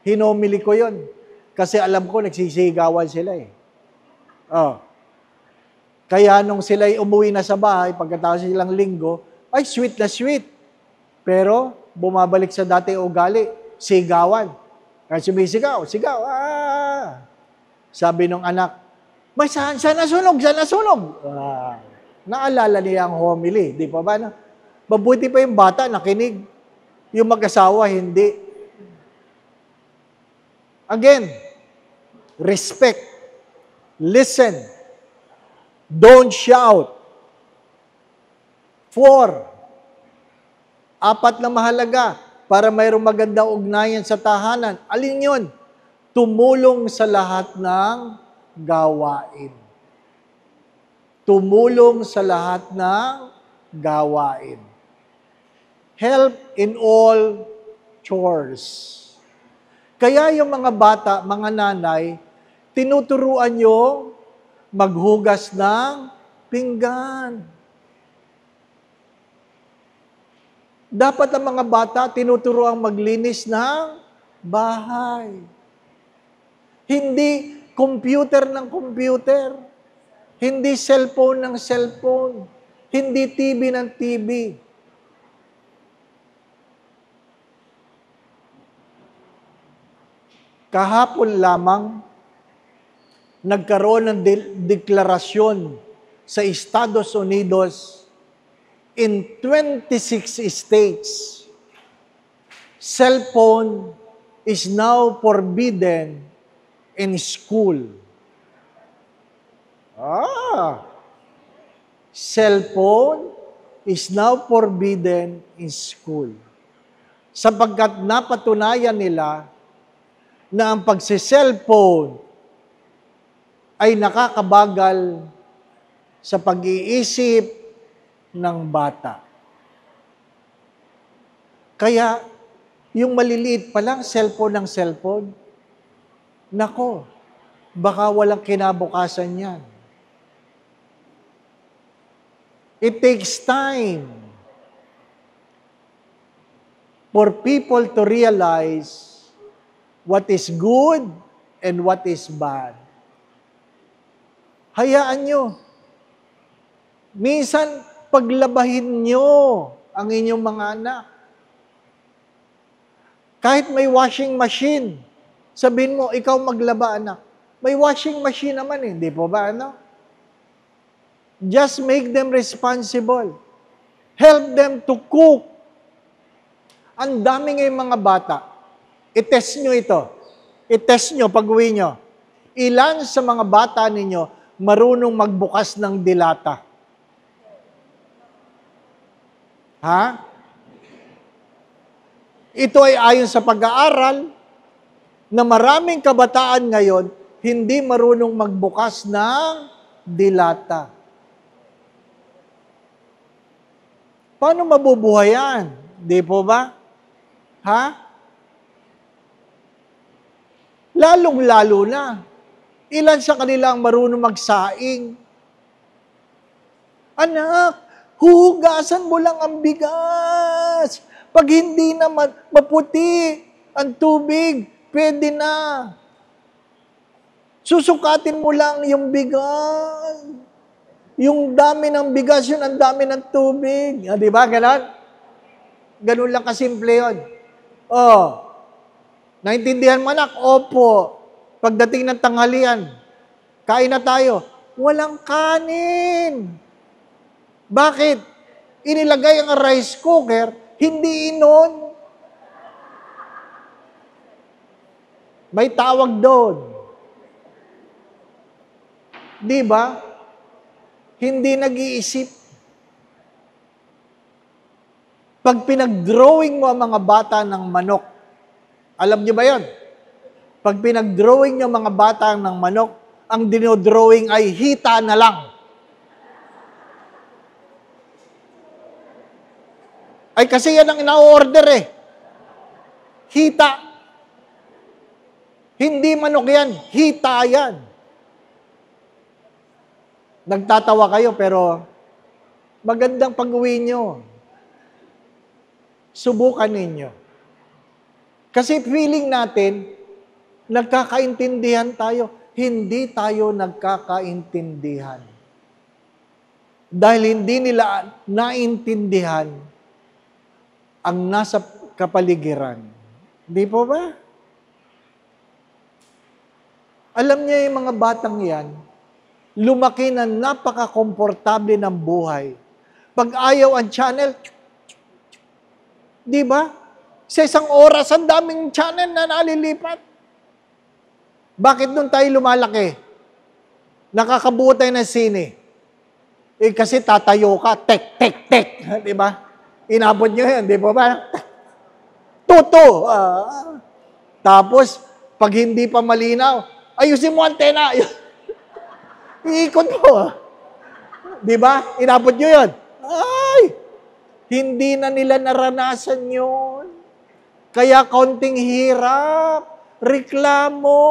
hinomili ko yon. Kasi alam ko, nagsisigawan sila eh. Oh. Kaya nung sila umuwi na sa bahay, pagkatapos silang linggo, ay sweet na sweet. Pero, bumabalik sa dati ugali, sigawan. Kaya sumisigaw, sigaw, ah! Sabi nung anak, may saan nasunog, saan nasunog? Ah. Naalala niya ang homily, di pa ba? Mabuti pa yung bata, nakinig. Yung mag-asawa, hindi. Again, respect. Listen. Don't shout. 4. 4 na mahalaga. para mayroong magandang ugnayan sa tahanan. Alin yun? Tumulong sa lahat ng gawain. Tumulong sa lahat ng gawain. Help in all chores. Kaya yung mga bata, mga nanay, tinuturuan nyo maghugas ng pinggan. Dapat ang mga bata tinuturuan maglinis ng bahay. Hindi computer ng computer. Hindi cellphone ng cellphone. Hindi TV ng TV. Kahapon lamang, nagkaroon ng deklarasyon sa Estados Unidos in 26 states. Cellphone is now forbidden in school. Cellphone is now forbidden in school. Sapagkat napatunayan nila na ang pagsi-cellphone ay nakakabagal sa pag-iisip ng bata. Kaya, yung maliliit pa lang, cellphone ng cellphone, nako, baka walang kinabukasan yan. It takes time for people to realize what is good and what is bad. Hayaan nyo. Minsan, paglabahin nyo ang inyong mga anak. Kahit may washing machine, sabihin mo, ikaw maglaba, anak. May washing machine naman, hindi po ba, ano? Just make them responsible. Help them to cook. Ang dami ngayong mga bata. I-test nyo ito. I-test nyo pag-uwi nyo. Ilan sa mga bata ninyo marunong magbukas ng dilata? Ha? Ito ay ayon sa pag-aaral na maraming kabataan ngayon hindi marunong magbukas ng dilata. Paano mabubuhay yan? Di po ba? Ha? Lalong-lalo na. Ilan sa kanila ang marunong magsaing? Anak, huhugasan mo lang ang bigas. Pag hindi na maputi ang tubig, pwede na. Susukatin mo lang yung bigas. Yung dami ng bigas, yun ang dami ng tubig. Di ba, ganon? Ganon lang kasimple yun. Naintindihan mo, anak? Opo. Pagdating ng tanghalian, kain na tayo. Walang kanin. Bakit? Inilagay ang rice cooker, hindi inon. May tawag doon. Di ba? Hindi nag-iisip. Pag pinag-drawing mo ang mga bata ng manok, alam niyo ba yon? Pag pinag-drawing niyo mga bata ng manok, ang dinodrawing ay hita na lang. Ay kasi yan ang ina-order eh. Hita. Hindi manok yan, hita yan. Nagtatawa kayo pero magandang pag-uwi nyo. Subukan ninyo. Kasi feeling natin, nagkakaintindihan tayo. Hindi tayo nagkakaintindihan. Dahil hindi nila naintindihan ang nasa kapaligiran. Di po ba? Alam niya yung mga batang yan, lumaki na napaka-komportable ng buhay. Pag ayaw ang channel, di ba? Sa isang oras, ang daming channel na nalilipat. Bakit doon tayo lumalaki? Nakakabuo tayo ng sine. Kasi tatayo ka, tek. Di ba? Inabot nyo yan, di ba? Toto. Tapos, pag hindi pa malinaw, ayusin mo antena. Iikot mo. Di ba? Inabot nyo yun. Ay! Hindi na nila naranasan yun. Kaya kaunting hirap, reklamo.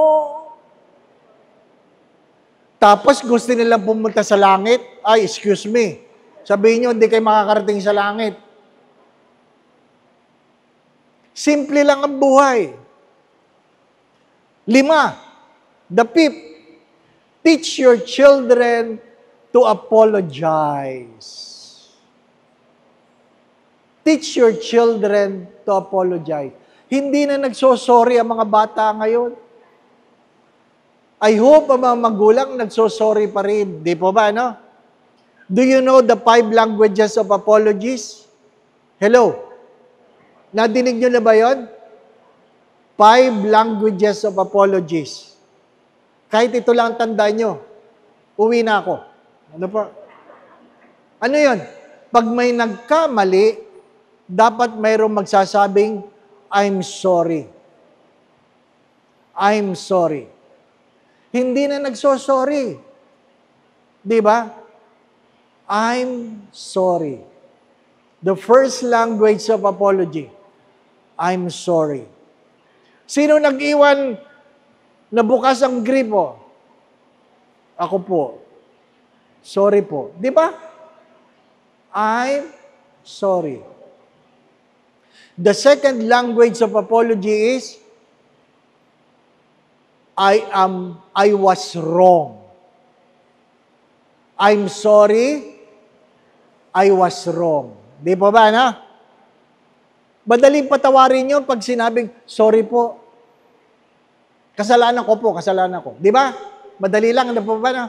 Tapos gusto nilang pumunta sa langit. Ay, excuse me. Sabihin nyo, hindi kayo makakarating sa langit. Simple lang ang buhay. 5, the 5th, teach your children to apologize. Teach your children to apologize. Hindi na nagsosorry ang mga bata ngayon. I hope ang mga magulang nagsosorry pa rin. Di po ba, no? Do you know the 5 languages of apologies? Hello? Nadinig nyo na ba yun? 5 languages of apologies. Kahit ito lang tandaan nyo, uwi na ako. Ano po? Ano yun? Pag may nagkamali, dapat mayroong magsasabing, I'm sorry. I'm sorry. Hindi na nagsosorry. Di ba? I'm sorry. The first language of apology, I'm sorry. Sino nag-iwan na bukas ang gripo? Ako po. Sorry po. Di ba? I'm sorry. The second language of apology is, I was wrong. I'm sorry, I was wrong. Di po ba, na? Madaling patawarin nyo pag sinabing, sorry po. Kasalanan ko po, kasalanan ko. Di ba? Madali lang, ano po ba, na?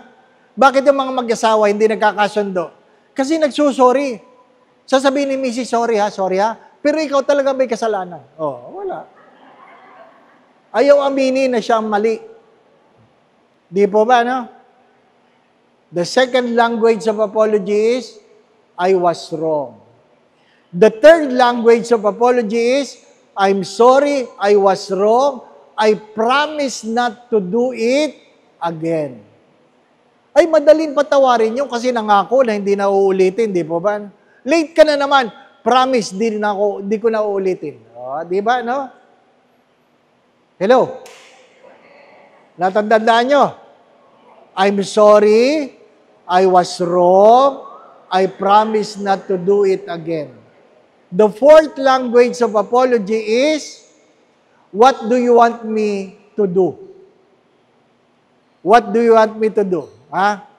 Bakit yung mga mag-asawa hindi nagkakasundo? Kasi nagsusorry. Sasabihin ni Mrs. sorry ha. Pero ikaw talaga may kasalanan. Oh, wala. Ayaw aminin na siya ang mali. Di po ba, no? The second language of apology is, I was wrong. The third language of apology is, I'm sorry, I was wrong, I promise not to do it again. Ay, madaling patawarin yun kasi nangako na hindi na uulitin, di po ba? Late ka na naman. Promise, di ko na uulitin. O, di ba, no? Hello? Natandaan nyo? I'm sorry, I was wrong, I promise not to do it again. The fourth language of apology is, what do you want me to do? What do you want me to do? Ha?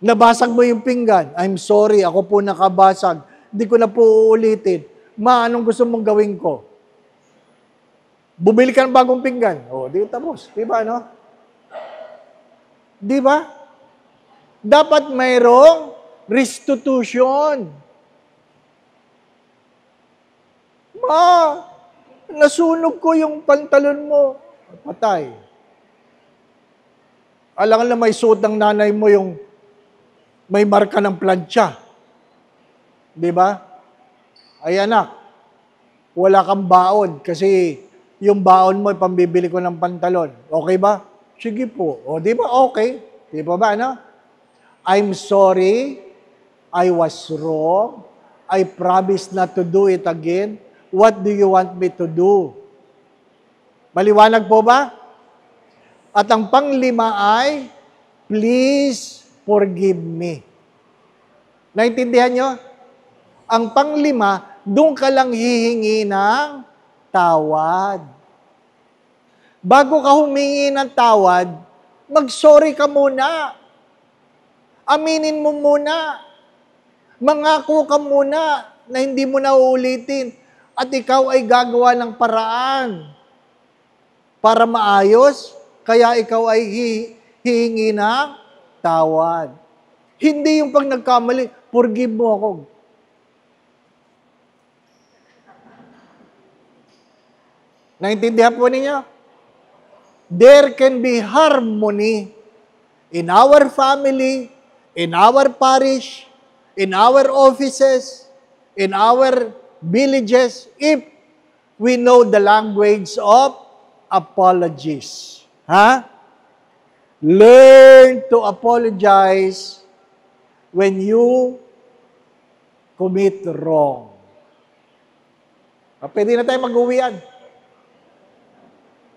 Nabasag mo yung pinggan. I'm sorry, ako po nakabasag. Hindi ko na po uulitin. Ma, anong gusto mong gawin ko? Bumili ka ng bagong pinggan. O, di tapos. Di ba, no? Di ba? Dapat mayroong restitution. Ma, nasunog ko yung pantalon mo. Patay. Alam na may suot ng nanay mo yung may marka ng plancha. Di ba? Ay anak, wala kang baon kasi yung baon mo pambibili ko ng pantalon. Okay ba? Sige po. O di ba? Okay. Di ba ba, no? I'm sorry. I was wrong. I promise not to do it again. What do you want me to do? Maliwanag po ba? At ang panglima ay, please forgive me. Naintindihan nyo? Ang panglima, doon ka lang hihingi ng tawad. Bago ka humingi ng tawad, mag-sorry ka muna. Aminin mo muna. Mangako ka muna na hindi mo na uulitin. At ikaw ay gagawa ng paraan para maayos, kaya ikaw ay hihingi ng tawad. Hindi yung pag nagkamali, forgive mo ako. Naintindihan po ninyo? There can be harmony in our family, in our parish, in our offices, in our villages if we know the language of apologies. Ha? Learn to apologize when you commit wrong. Pwede na tayo mag-uwian.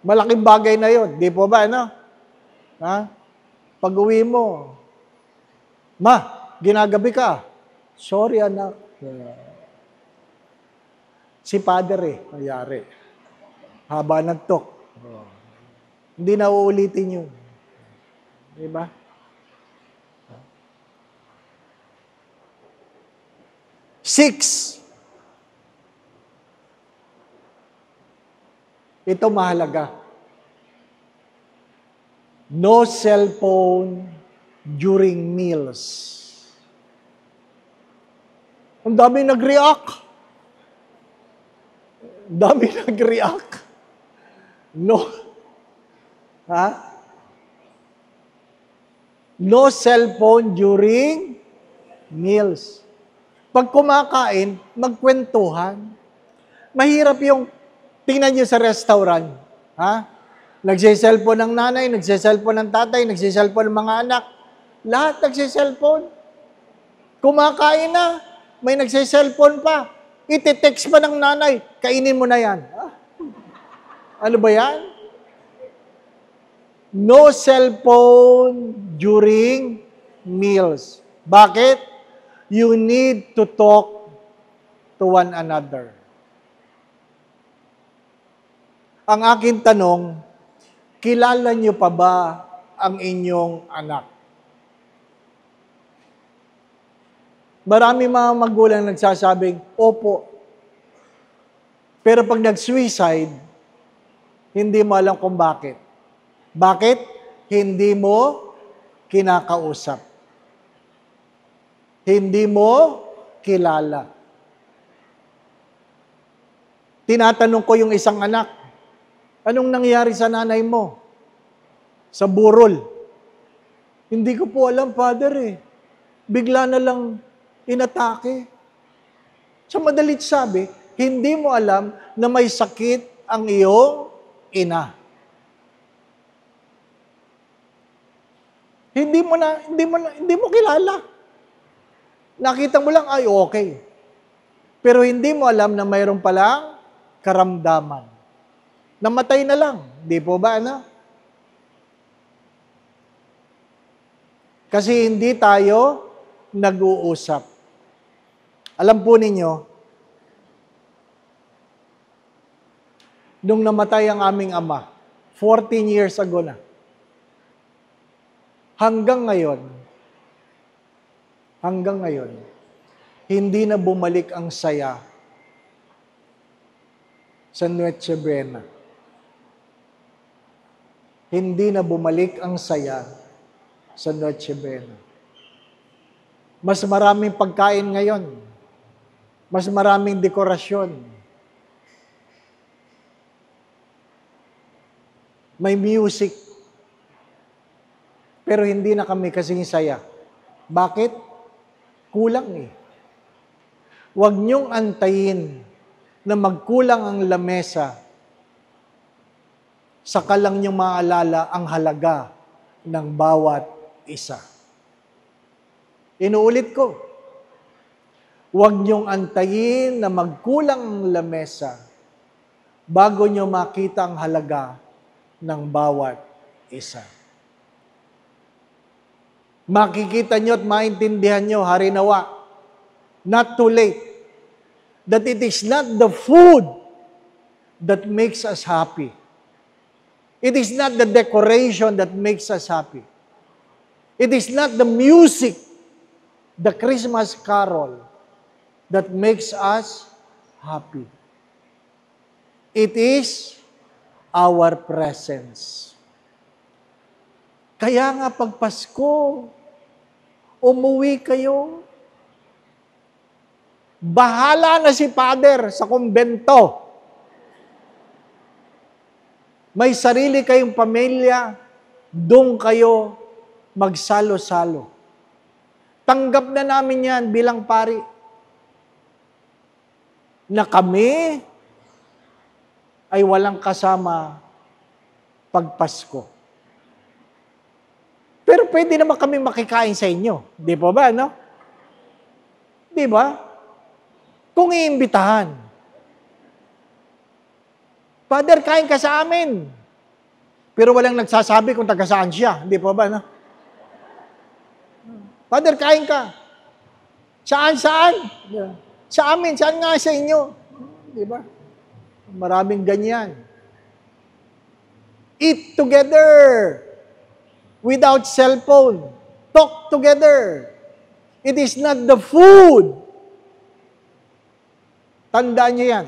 Malaking bagay na yun. Di po ba, ano? Ha? Pag-uwi mo, Ma, ginagabi ka. Sorry, anak. Si Father nangyari. Haba ng talk. Hindi na uulitin yun. Di ba? Six. Ito mahalaga. No cellphone during meals. Ang dami nag-react. Dami nag-react. No. Ha? No cellphone during meals. Pag kumakain, magkwentuhan. Mahirap yung, tingnan nyo sa restaurant. Ha? Nagsiselfone ng nanay, nagsiselfone ng tatay, nagsiselfone ng mga anak. Lahat nagsiselfone. Kumakain na, may nagsiselfone pa. Iti-text pa ng nanay, kainin mo na yan. Ano ba yan? No cellphone during meals. Bakit? You need to talk to one another. Ang aking tanong, kilala niyo pa ba ang inyong anak? Marami mga magulang nagsasabing, opo. Pero pag nag-suicide, hindi mo alam kung bakit. Bakit? Hindi mo kinakausap. Hindi mo kilala. Tinatanong ko yung isang anak, anong nangyari sa nanay mo? Sa burol. Hindi ko po alam, Father Bigla na lang inatake. Sa madalit sabi, hindi mo alam na may sakit ang iyong ina. Hindi mo kilala. Nakita mo lang, ay okay. Pero hindi mo alam na mayroon palang karamdaman. Namatay na lang. Di po ba, ano? Kasi hindi tayo nag-uusap. Alam po ninyo, nung namatay ang aming ama, 14 years ago na, hanggang ngayon, hindi na bumalik ang saya sa Noche Buena. Hindi na bumalik ang saya sa Noche Buena. Mas maraming pagkain ngayon. Mas maraming dekorasyon. May music. Pero hindi na kami kasing saya. Bakit? Kulang Huwag niyong antayin na magkulang ang lamesa, saka lang niyong maalala ang halaga ng bawat isa. Inuulit ko, huwag niyong antayin na magkulang ang lamesa bago niyo makita ang halaga ng bawat isa. Makikita niyo at maintindihan niyo, harinawa, not too late, that it is not the food that makes us happy. It is not the decoration that makes us happy. It is not the music, the Christmas carol, that makes us happy. It is our presence. Kaya nga pag Pasko, umuwi kayo. Bahala na si Father sa kumbento. May sarili kayong pamilya, doon kayo magsalo-salo. Tanggap na namin yan bilang pari. na kami ay walang kasama pag Pasko. Pero pwede naman kami makikain sa inyo. Di po ba, no? Di ba? Kung iimbitahan. Father, kain ka sa amin. Pero walang nagsasabi kung taga saan siya. Di po ba, no? Father, kain ka. Saan? Sa amin, saan nga sa inyo? Di ba? Maraming ganyan. Eat together. Without cellphone. Talk together. It is not the food. Tandaan niyo yan.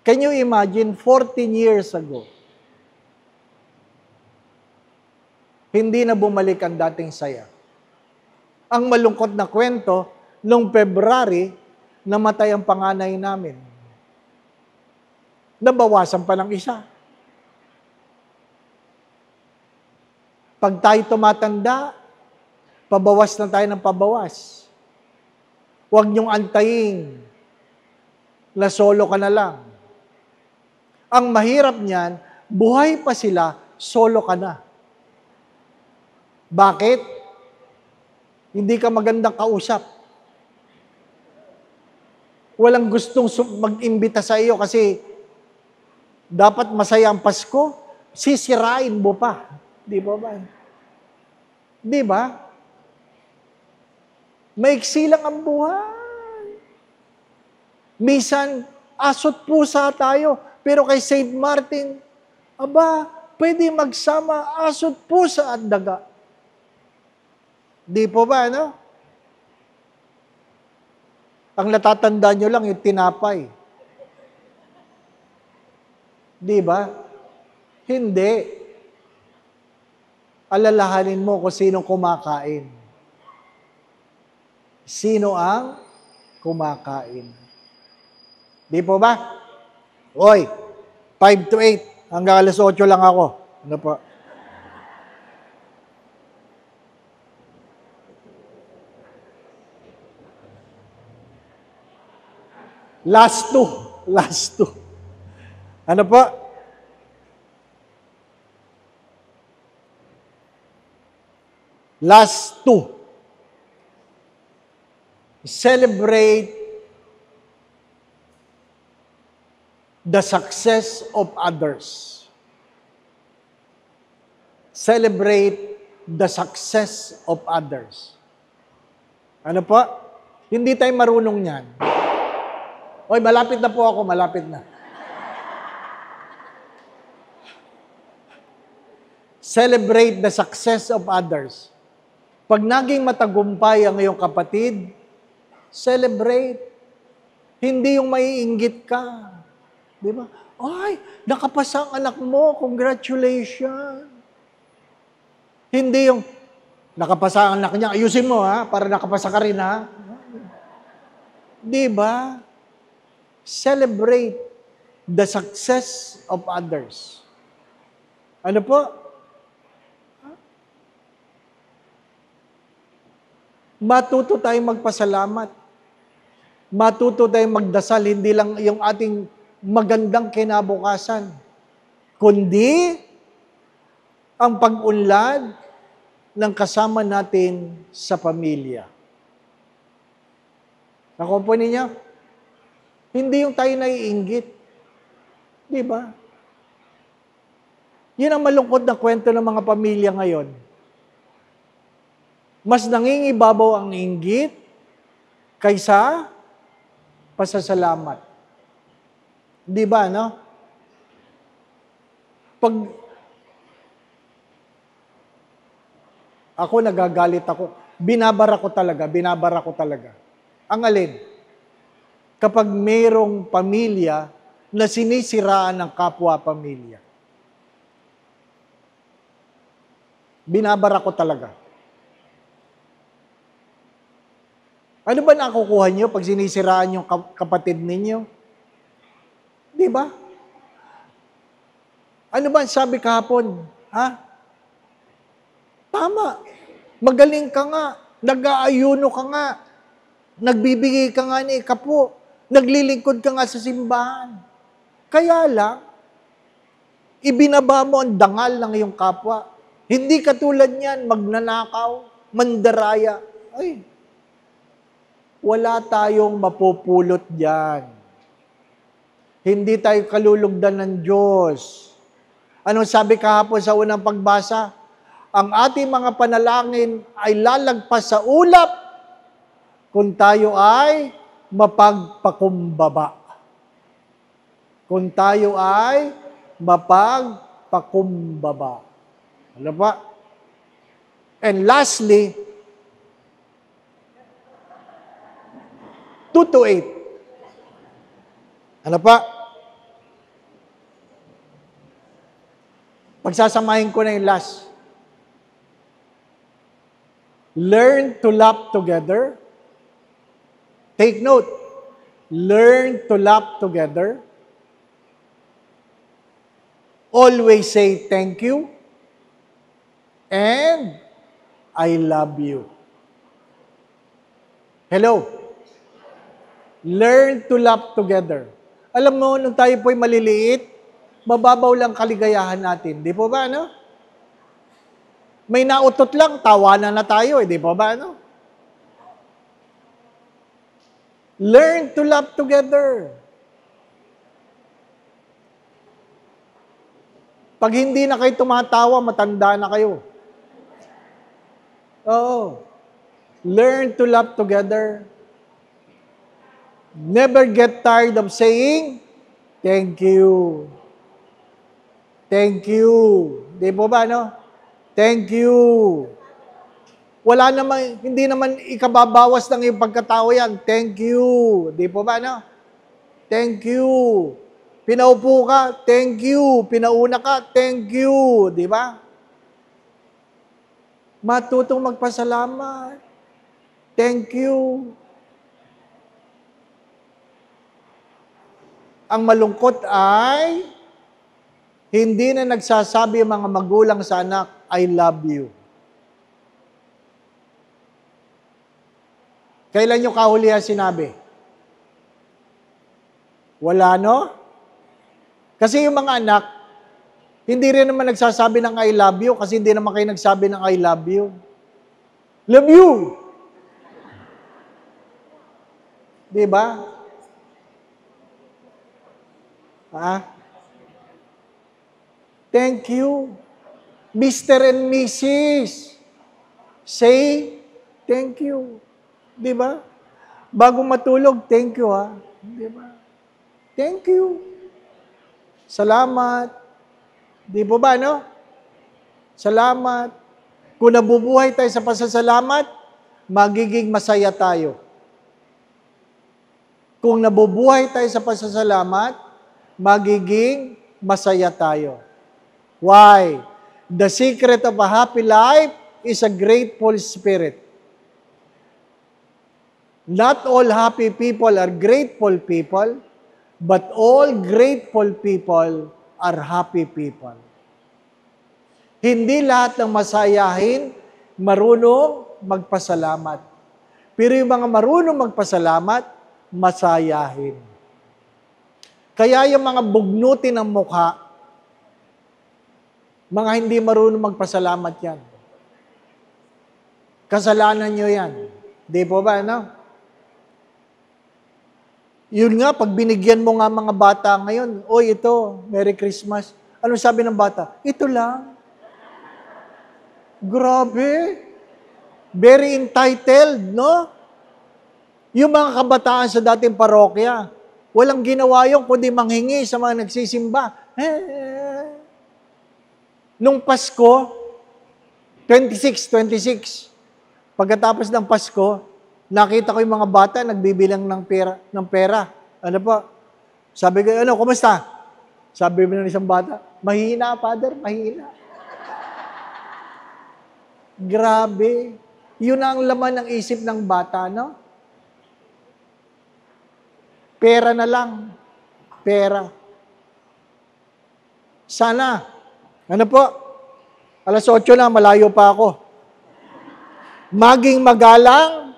Can you imagine 14 years ago, hindi na bumalik ang dating saya. Ang malungkot na kwento, noong February, namatay ang panganay namin. Nabawasan pa ng isa. Pag tayo tumatanda, pabawas na tayo ng pabawas. Huwag niyong antayin na solo ka na lang. Ang mahirap niyan, buhay pa sila, solo ka na. Bakit? Hindi ka magandang kausap. Walang gustong mag-imbita sa iyo kasi dapat masaya ang Pasko, sisirain mo pa. Di ba ba? Di ba? Maiksi lang ang buhay. Minsan, asot pusa tayo. Pero kay St. Martin, aba, pwede magsama asot pusa at daga. Di po ba, no? Ang natatandaan nyo lang yung tinapay. Di ba? Hindi. Alalahanin mo kung sinong kumakain. Sino ang kumakain? Di po ba? Oy, 5 to 8. Hanggang alas 8 lang ako. Ano po? Last two. Ano po? Last two. Celebrate the success of others. Celebrate the success of others. Ano po? Hindi tayo marunong yan. Oy, malapit na po ako, malapit na. Celebrate the success of others. Pag naging matagumpay ang iyong kapatid, celebrate. Hindi yung maiinggit ka. Di ba? Ay, nakapasa ang anak mo, congratulations. Hindi yung nakapasa ang anak niya, ayusin mo ha, para nakapasa ka rin ha. Di ba? Celebrate the success of others. Ano po? Matuto tayong magpasalamat. Matuto tayong magdasal, hindi lang yung ating magandang kinabukasan, kundi ang pag-unlad ng kasama natin sa pamilya. Nakuha po ninyo? Hindi yung tayo naiinggit. Di ba? Yun ang malungkot na kwento ng mga pamilya ngayon. Mas nangingibabaw ang inggit kaysa pasasalamat. Di ba, no? Pag ako nagagalit ako, binabara ko talaga. Ang alin? Kapag mayroong pamilya na sinisiraan ng kapwa-pamilya. Binabara ko talaga. Ano ba nakukuha nyo pag sinisiraan yung kapatid ninyo? Di ba? Ano ba sabi kahapon? Ha? Tama. Magaling ka nga. Nag-aayuno ka nga. Nagbibigay ka nga ni kapo. Naglilingkod ka nga sa simbahan. Kaya lang, ibinaba mo ang dangal ng iyong kapwa. Hindi katulad niyan, magnanakaw, mandaraya. Ay, wala tayong mapupulot diyan. Hindi tayo kalulugdan ng Diyos. Anong sabi kahapon sa unang pagbasa? Ang ating mga panalangin ay lalagpas sa ulap kung tayo ay mapagpakumbaba. Kung tayo ay mapagpakumbaba. Ano pa? And lastly, 2-8. Ano pa? Pagsasamahin ko na yung last. Learn to laugh together. Take note. Learn to laugh together. Always say thank you. And I love you. Hello. Learn to laugh together. Alam mo, nung tayo po'y maliliit, mababaw lang kaligayahan natin. Di po ba, no? May nautot lang, tawanan na tayo, di po ba, no? Learn to laugh together. Pag hindi na kayo tumatawa, matanda na kayo. Oo. Learn to laugh together. Never get tired of saying, thank you. Thank you. Di po ba, no? Thank you. Wala naman, hindi naman ikababawas ng iyong pagkatao yan. Thank you. Di po ba, no? Thank you. Pinaupo ka, thank you. Pinauna ka, thank you. Di ba? Matutong magpasalamat. Thank you. Ang malungkot ay hindi na nagsasabi ang mga magulang sa anak, I love you. Kailan nyo kahulihan sinabi? Wala, no? Kasi yung mga anak, hindi rin naman nagsasabi ng I love you kasi hindi naman kayo nagsabi ng I love you. Love you! Di ba? Thank you. Mr. and Mrs. Say, thank you. Di ba? Bago matulog, thank you, ha? Di ba? Thank you. Salamat. Di po ba, no? Salamat. Kung nabubuhay tayo sa pasasalamat, magiging masaya tayo. Kung nabubuhay tayo sa pasasalamat, magiging masaya tayo. Why? The secret of a happy life is a grateful spirit. Not all happy people are grateful people, but all grateful people are happy people. Hindi lahat ng masayahin marunong magpasalamat. Pero yung mga marunong magpasalamat, masayahin. Kaya yung mga bugnutin ng mukha, mga hindi marunong magpasalamat yan. Kasalanan nyo yan. Di po ba, no? Yun nga, pag binigyan mo nga mga bata ngayon, oy, ito, Merry Christmas. Anong sabi ng bata? Ito lang. Grabe. Very entitled, no? Yung mga kabataan sa dating parokya, walang ginawa yung kundi manghingi sa mga nagsisimba. Nung Pasko, 26, pagkatapos ng Pasko, nakita ko yung mga bata nagbibilang ng pera. Ano po? Sabi ko, ano, kumusta? Sabi mo ng isang bata, mahina, Father, mahina. Grabe. Yun ang laman ng isip ng bata, no? Pera na lang. Pera. Sana. Ano po? Alas 8 na, malayo pa ako. Maging magalang,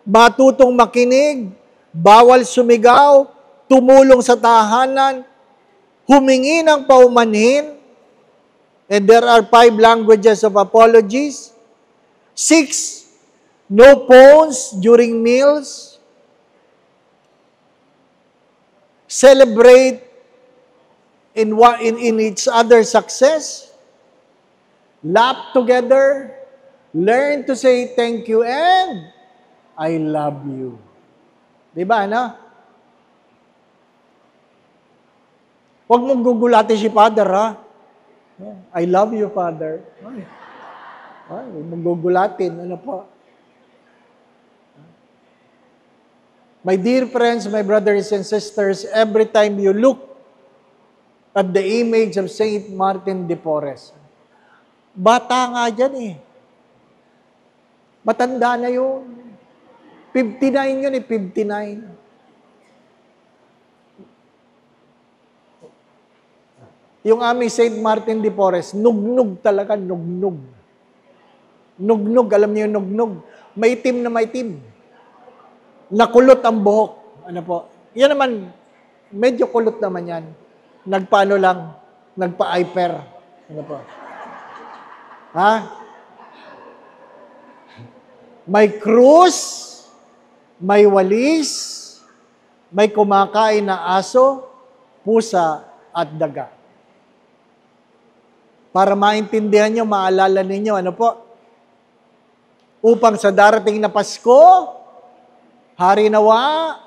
matutong makinig, bawal sumigaw, tumulong sa tahanan, humingi ng paumanhin, and there are 5 languages of apologies. 6, no phones during meals. Celebrate in each other's success. Laugh together. Learn to say thank you and I love you. Diba, ano? Huwag mong gugulatin si Father, ha? I love you, Father. Huwag mong gugulatin. Ano po? My dear friends, my brothers and sisters, every time you look at the image of Saint Martin de Porres, bata nga dyan eh. Matanda na yun. 59 yun eh, 59. Yung aming Saint Martin de Porres, nugnog talaga, nugnog. Nugnog, alam niyo yung nugnog. Maitim na maitim. Nakulot ang buhok. Ano po? Yan naman, medyo kulot naman yan. Nagpaano lang, nagpa-hyper. Ano po? Ha? May krus, may walis, may kumakain na aso, pusa, at daga. Para maintindihan nyo, maalala ninyo, ano po? Upang sa darating na Pasko, Hari nawa,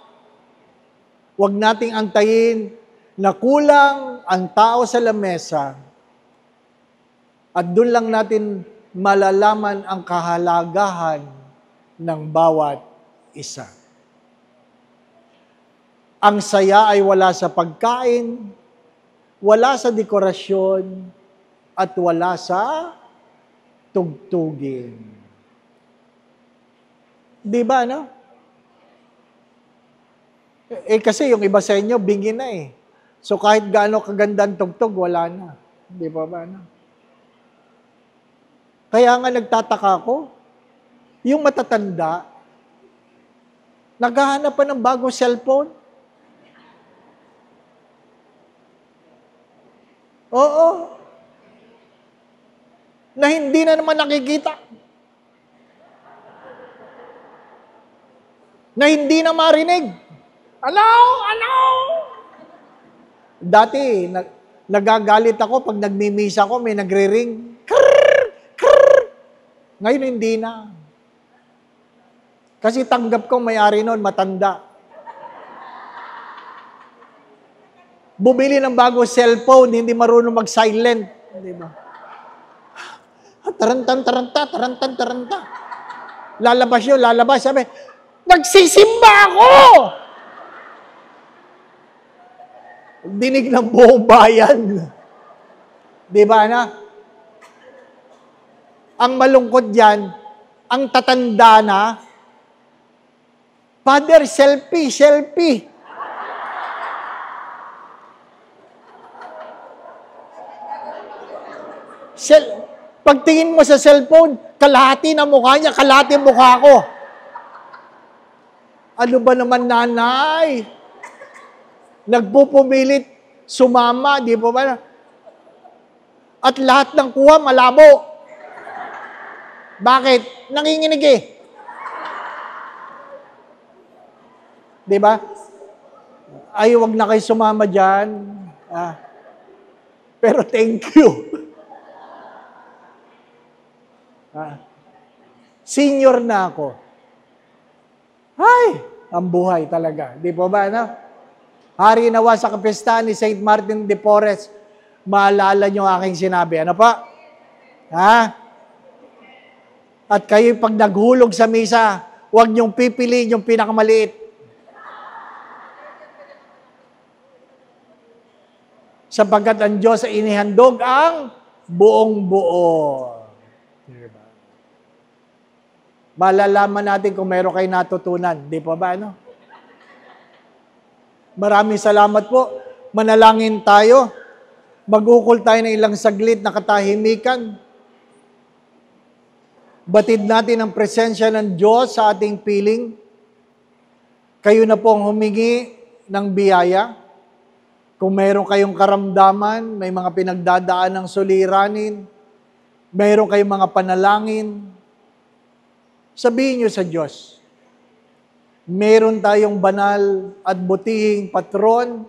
huwag nating antayin na kulang ang tao sa lamesa at doon lang natin malalaman ang kahalagahan ng bawat isa. Ang saya ay wala sa pagkain, wala sa dekorasyon, at wala sa tugtugin. Di ba, no? Kasi yung iba sa inyo, bingi na eh. So kahit gaano kagandang tugtog, wala na. Di ba ba, no? Kaya nga nagtataka ko, yung matatanda, naghahanap pa ng bagong cellphone. Oo. Na hindi na naman nakikita. Na hindi na marinig. Ano? Dati, nagagalit ako pag nagmimisa ako, may nagre-ring. Krrr! Krrr! Ngayon, hindi na. Kasi tanggap ko may-ari noon, matanda. Bumili ng bagong cellphone, hindi marunong mag-silent. Di ba? Tarantan. Lalabas. Sabi, nagsisimba ako! Dinig ng buong bayan. Di ba na? Ang malungkot dyan, ang tatanda na, Father, selfie. Pagtingin mo sa cellphone, kalahati na mukha niya, kalahati mukha ko. Ano ba naman, nanay? Nagpupumilit, sumama, di ba ba? At lahat ng kuha, malabo. Bakit? Nanginginig eh. Di ba? Ay, wag na kayo sumama dyan. Pero thank you. Senior na ako. Ay, ang buhay talaga. Di ba ba, no? Hari nawa sa kapistahan ni Saint Martin de Porres, maalala niyo aking sinabi. Ano pa? At kayo pag naghulog sa misa, huwag niyong pipiliin yung pinakamaliit. Sapagkat ang Diyos ay inihandog ang buong buo. Diba? Malalaman natin kung meron kayo natutunan. Di pa ba, ano? Maraming salamat po. Manalangin tayo. Mag-ukol tayo ng ilang saglit na katahimikan. Batid natin ang presensya ng Diyos sa ating piling. Kayo na po ang humingi ng biyaya. Kung mayroon kayong karamdaman, may mga pinagdadaan ng suliranin, mayroon kayong mga panalangin, sabihin nyo sa Diyos. Meron tayong banal at butihing patron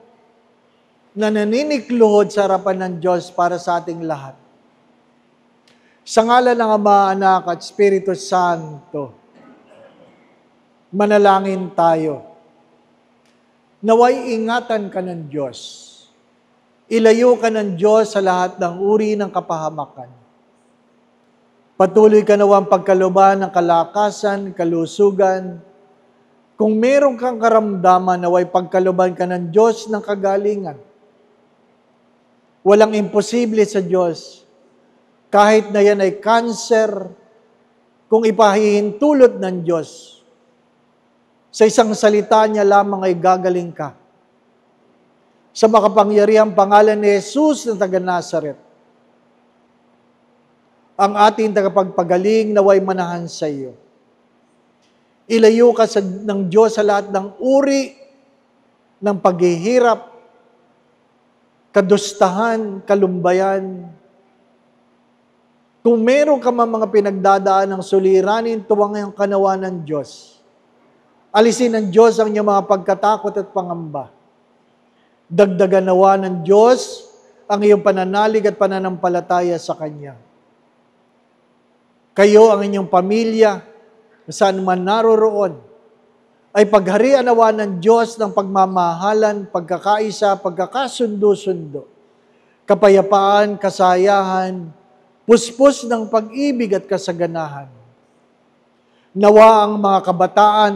na naninikluhod sa harapan ng Diyos para sa ating lahat. Sa ngalan ng Ama, Anak at Espiritu Santo, manalangin tayo. Naway ingatan ka ng Diyos. Ilayo ka ng Diyos sa lahat ng uri ng kapahamakan. Patuloy ka nawang pagkaluban ng kalakasan, kalusugan. Kung meron kang karamdaman, naway pagkaluban ka ng Diyos ng kagalingan. Walang imposible sa Diyos. Kahit na yan ay cancer, kung ipahihintulot ng Diyos, sa isang salita niya lamang ay gagaling ka. Sa makapangyarihang pangalan ni Jesus na taga Nazaret, ang ating tagapagpagaling naway manahan sa iyo. Ilayo ka ng Diyos sa lahat ng uri ng paghihirap, kadustahan, kalumbayan. Kung meron ka mga pinagdadaan ng suliranin, tuwang ang kanawa ng Diyos. Alisin ng Diyos ang inyong mga pagkatakot at pangamba. Dagdagan nawa ng Diyos ang iyong pananalig at pananampalataya sa Kanya. Kayo, ang inyong pamilya, saan man naroroon, ay pagharian nawa ng Diyos ng pagmamahalan, pagkakaisa, pagkakasundo-sundo, kapayapaan, kasayahan, puspos ng pag-ibig at kasaganahan. Nawa ang mga kabataan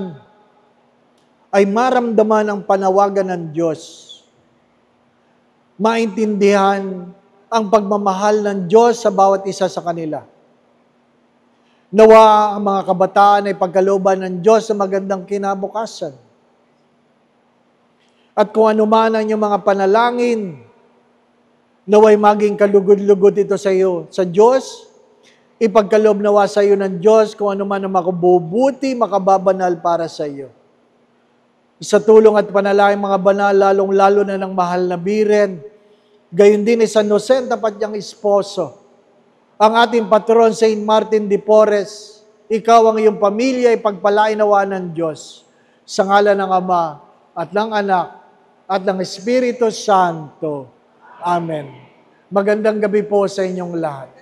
ay maramdaman ang panawagan ng Diyos. Maintindihan ang pagmamahal ng Diyos sa bawat isa sa kanila. Nawa ang mga kabataan ay pagkalooban ng Diyos sa magandang kinabukasan. At kung ano man ang iyong mga panalangin, naway maging kalugod-lugod ito sa iyo. Sa Diyos, ipagkaloob nawa sa iyo ng Diyos kung ano man ang makabubuti, makababanal para sa iyo. Sa tulong at panalangin mga banal, lalong-lalo na ng mahal na Biren, gayon din ni San Jose, tapat niyang esposo. Ang ating patron, Saint Martin de Porres, ikaw ang iyong pamilya, ipagpalain nawa ng Diyos. Sa ngalan ng Ama, at ng Anak, at ng Espiritu Santo. Amen. Magandang gabi po sa inyong lahat.